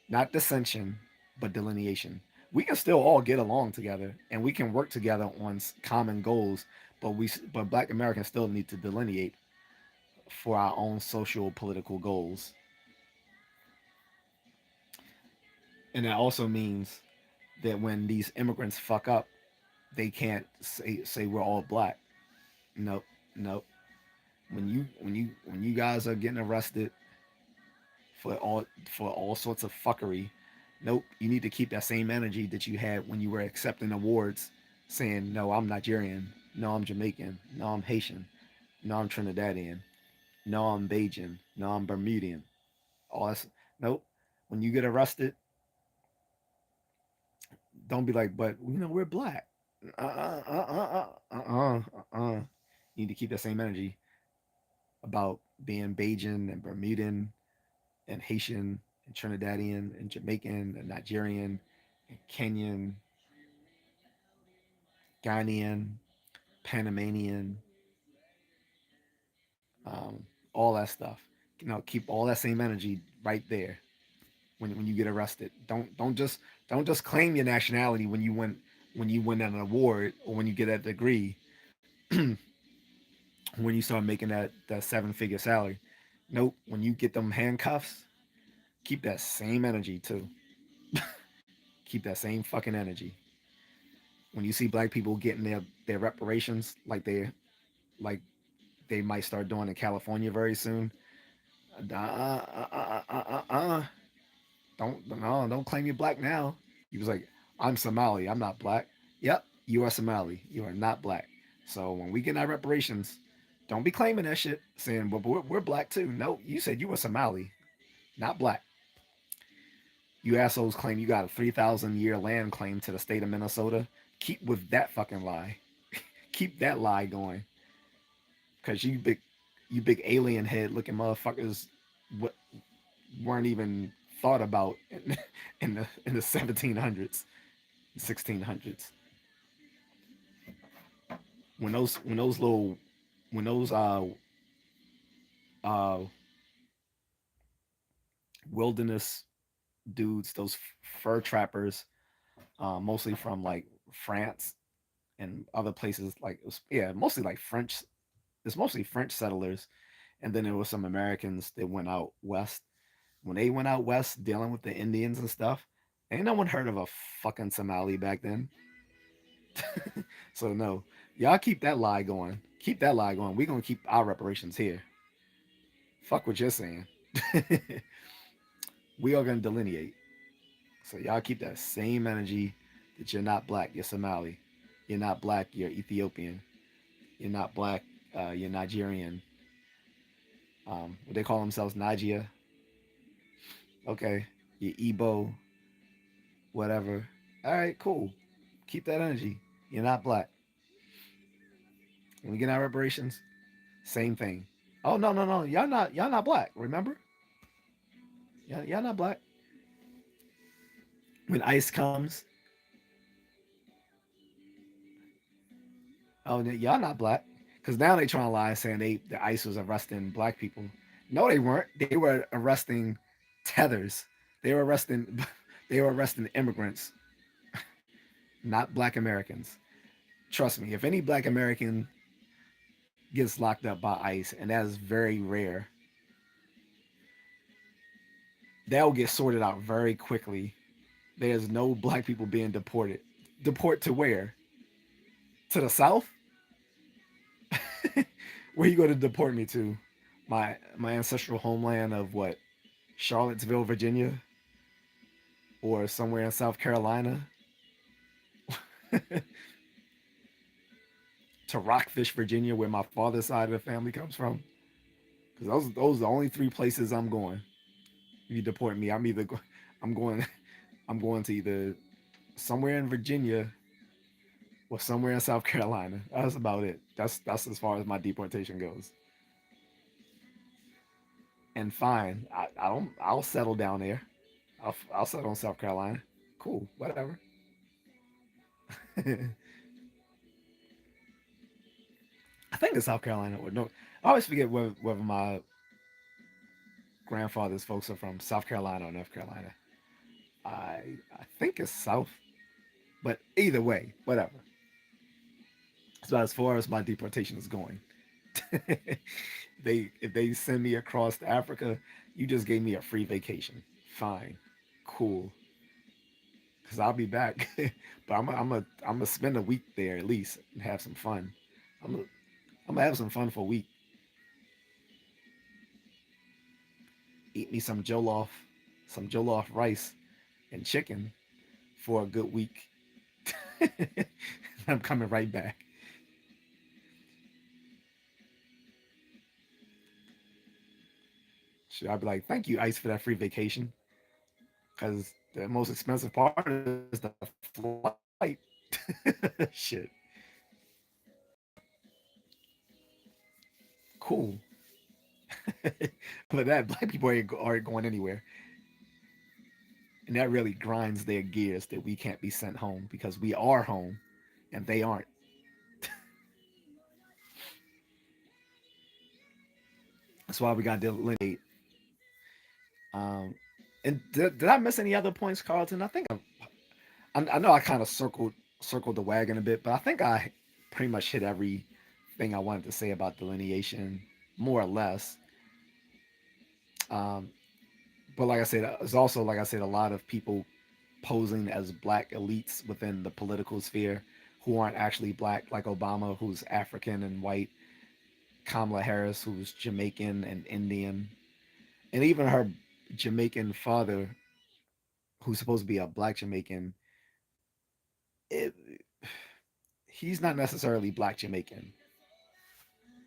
not dissension, but delineation. We can still all get along together and we can work together on common goals, but black Americans still need to delineate for our own social political goals. And that also means that when these immigrants fuck up, they can't say we're all black. Nope, nope. When you guys are getting arrested for all sorts of fuckery, nope. You need to keep that same energy that you had when you were accepting awards, saying no, I'm Nigerian, no, I'm Jamaican, no, I'm Haitian, no, I'm Trinidadian, no, I'm Bajan, no, I'm Bermudian. All that's nope. When you get arrested, don't be like, but we're black. You need to keep that same energy about being Bajan and Bermudan and Haitian and Trinidadian and Jamaican and Nigerian and Kenyan, Ghanaian, Panamanian, um, all that stuff. Keep all that same energy right there when you get arrested. Don't just claim your nationality when you win an award or when you get that degree when you start making that 7-figure salary. Nope. When you get them handcuffs, keep that same energy too. Keep that same fucking energy. When you see black people getting their reparations like they might start doing in California very soon, don't claim you're black now. He was like, I'm Somali. I'm not black. Yep, you are Somali. You are not black. So when we get our reparations, don't be claiming that shit, saying, well, we're black too. No, you said you were Somali, not black. You assholes claim you got a 3,000 year land claim to the state of Minnesota. Keep with that fucking lie. Keep that lie going. Because you big alien head looking motherfuckers what weren't even thought about in the 1700s, 1600s. When those wilderness dudes, those fur trappers, mostly from like France and other places, like yeah, mostly like French. It's mostly French settlers, and then there was some Americans that went out west. When they went out west dealing with the Indians and stuff, ain't no one heard of a fucking Somali back then. So no, y'all keep that lie going. Keep that lie going. We gonna keep our reparations here. Fuck what you're saying. We are gonna delineate. So y'all keep that same energy that you're not black, you're Somali. You're not black, you're Ethiopian. You're not black, you're Nigerian. What they call themselves, Nigeria. Okay, you're Igbo, whatever. All right, cool. Keep that energy. You're not black. When we get our reparations, same thing. Oh no no no, y'all not black. Remember, y'all not black. When ICE comes, oh y'all not black. Because now they trying to lie saying the ICE was arresting black people. No, they weren't. They were arresting tethers. They were arresting they were arresting immigrants, not black Americans. Trust me, if any black American gets locked up by ICE, and that is very rare, that'll get sorted out very quickly. There's no black people being deported. Deport to where? To the South? Where you going to deport me to? My ancestral homeland of what? Charlottesville, Virginia, or somewhere in South Carolina, to Rockfish, Virginia, where my father's side of the family comes from. Because those are the only three places I'm going. If you deport me, I'm going I'm going to either somewhere in Virginia or somewhere in South Carolina. That's about it. That's as far as my deportation goes. And fine, I'll settle down there. I'll settle in South Carolina. Cool, whatever. I think it's South Carolina or no. I always forget whether my grandfather's folks are from South Carolina or North Carolina. I think it's South, but either way, whatever. So as far as my deportation is going, if they send me across to Africa, you just gave me a free vacation. Fine, cool, because I'll be back. But I'm gonna spend a week there at least and have some fun. I'm gonna, I'm gonna have some fun for a week. Eat me some jollof rice and chicken for a good week. I'm coming right back. Should I be like, thank you, Ice, for that free vacation? Because the most expensive part is the flight. Shit. Cool. But that black people aren't going anywhere. And that really grinds their gears that we can't be sent home because we are home and they aren't. That's why we got to delineate. Um, and did I miss any other points, Carlton? I know I kind of circled the wagon a bit, but I think I pretty much hit everything I wanted to say about delineation, more or less. Um, but like I said, there's also, like I said, a lot of people posing as black elites within the political sphere who aren't actually black, like Obama, who's African and white, Kamala Harris, who's Jamaican and Indian, and even her Jamaican father, who's supposed to be a black Jamaican. It, he's not necessarily black Jamaican.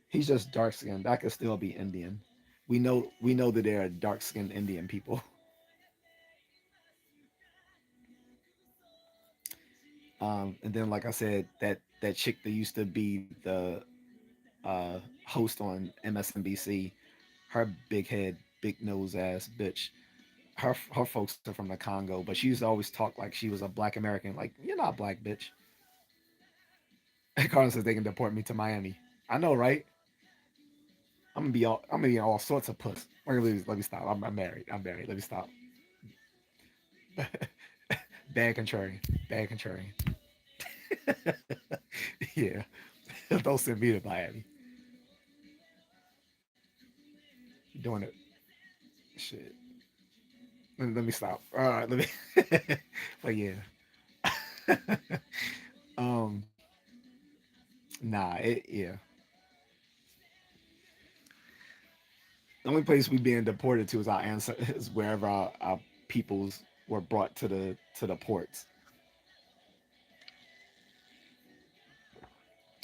He's just dark skinned. That could still be Indian. We know that there are dark skinned Indian people. And then, like I said, that chick that used to be the host on MSNBC, her big head, big nose ass bitch. Her folks are from the Congo, but she used to always talk like she was a black American. Like, you're not black, bitch. And Carter says they can deport me to Miami. I know, right? I'm gonna be all sorts of puss. Let me stop. I'm married. I'm married. Let me stop. Bad contrarian. Bad contrarian. Yeah. Don't send me to Miami. You're doing it. Shit. Let me stop. All right. Let me. But yeah. um. Nah. Yeah. The only place we being deported to is our ancestors, is wherever our peoples were brought to the ports.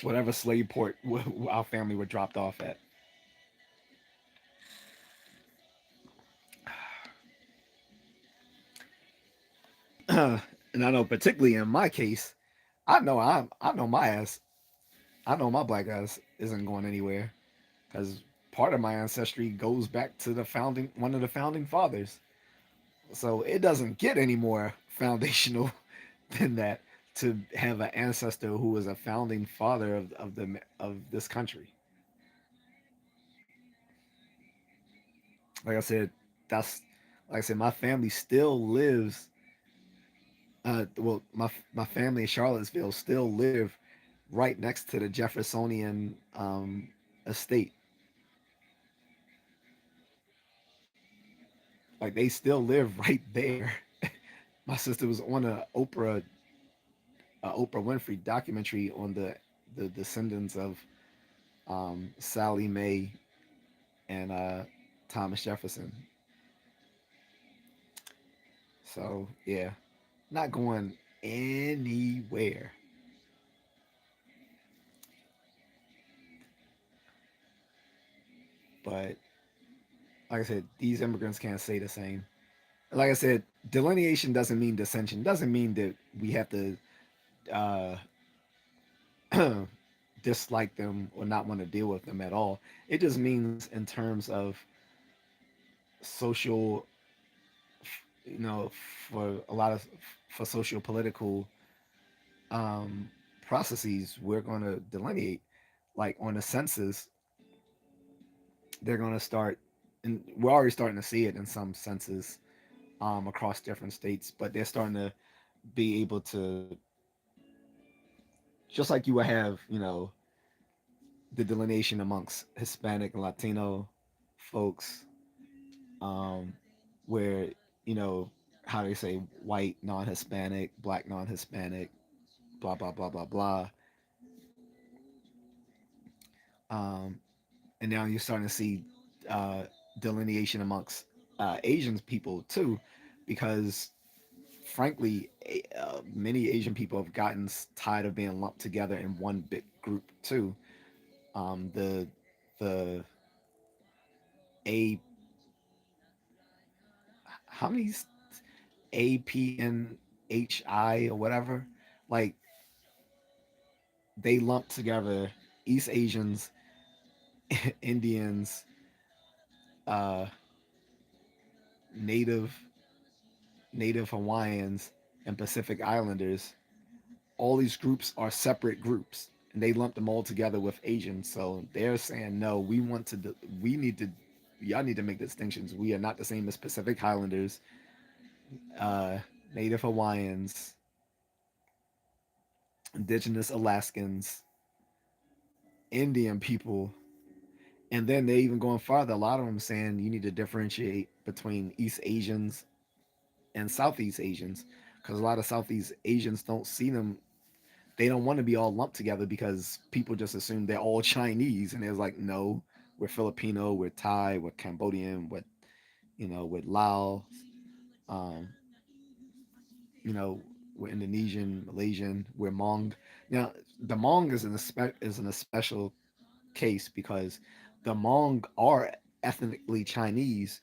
Whatever slave port our family were dropped off at. And I know, particularly in my case, I know my ass, I know my black ass isn't going anywhere because part of my ancestry goes back to the founding one of the founding fathers. So it doesn't get any more foundational than that to have an ancestor who was a founding father of this country. Like I said, that's like I said, my family still lives. Well, my family in Charlottesville still live right next to the Jeffersonian estate. Like they still live right there. My sister was on a Oprah Winfrey documentary on the descendants of Sally Mae and Thomas Jefferson. So yeah, not going anywhere. But like I said, these immigrants can't say the same. Like I said, delineation doesn't mean dissension. Doesn't mean that we have to uh, dislike them or not want to deal with them at all. It just means in terms of social, you know, for a lot of for social political um, processes, we're going to delineate. Like on the census, they're going to start, and we're already starting to see it in some senses across different states, but they're starting to be able to, just like you would have, you know, the delineation amongst Hispanic and Latino folks, um, where you know how they say white non-Hispanic, black non-Hispanic, blah blah blah blah blah, um, and now you're starting to see uh, delineation amongst Asian people too, because frankly, many Asian people have gotten tired of being lumped together in one big group too. The a how many APNHI or whatever, like they lump together East Asians, Indians, uh, native Native Hawaiians, and Pacific Islanders. All these groups are separate groups, and they lump them all together with Asians. So they're saying no, we need to. y'all need to make distinctions. We are not the same as Pacific Highlanders, uh, Native Hawaiians, Indigenous Alaskans, Indian people, and then they even going farther. A lot of them saying you need to differentiate between East Asians and Southeast Asians, because a lot of Southeast Asians don't see them. They don't want to be all lumped together because people just assume they're all Chinese, and it's like, no, we're Filipino, we're Thai, we're Cambodian, we're Laos, um, you know, we're Indonesian, Malaysian, we're Hmong. Now, the Hmong is in a special case because the Hmong are ethnically Chinese,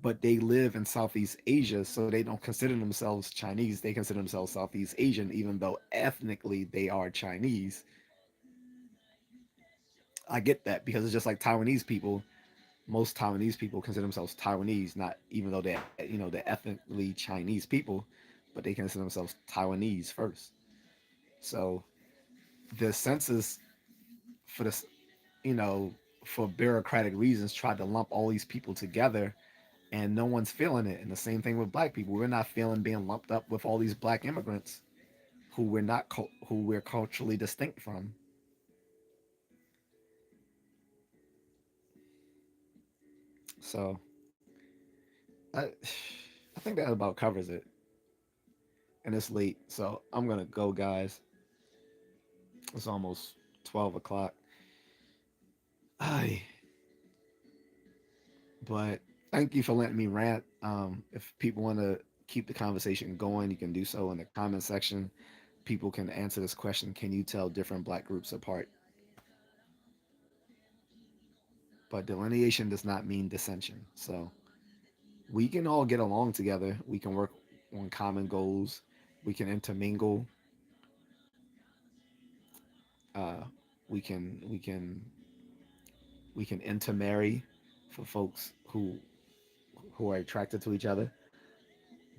but they live in Southeast Asia, so they don't consider themselves Chinese. They consider themselves Southeast Asian, even though ethnically they are Chinese. I get that because it's just like Taiwanese people. Most Taiwanese people consider themselves Taiwanese, not even though they're ethnically Chinese people, but they consider themselves Taiwanese first. So the census for this, you know, for bureaucratic reasons, tried to lump all these people together, and no one's feeling it. And the same thing with black people. We're not feeling being lumped up with all these black immigrants who we're culturally distinct from. So I, I think that about covers it. And it's late, so I'm gonna go, guys. It's almost 12 o'clock. Aye. But thank you for letting me rant. If people want to keep the conversation going, you can do so in the comment section. People can answer this question: can you tell different black groups apart? But delineation does not mean dissension. So we can all get along together. We can work on common goals. We can intermingle. Uh, we can intermarry for folks who are attracted to each other.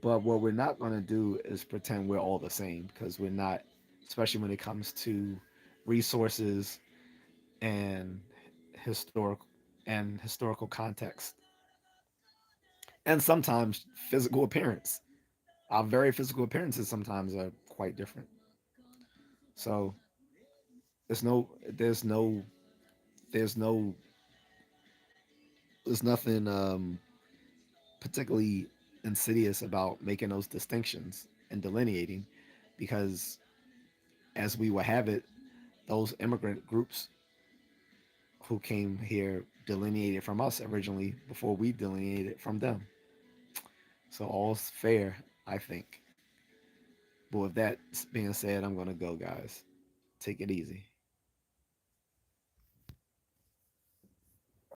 But what we're not going to do is pretend we're all the same because we're not, especially when it comes to resources and historical historical context, and sometimes physical appearance. Our very physical appearances sometimes are quite different. So there's no there's nothing particularly insidious about making those distinctions and delineating, because as we will have it, those immigrant groups who came here delineated from us originally before we delineated from them. So all's fair, I think. But with that being said, I'm gonna go, guys. Take it easy.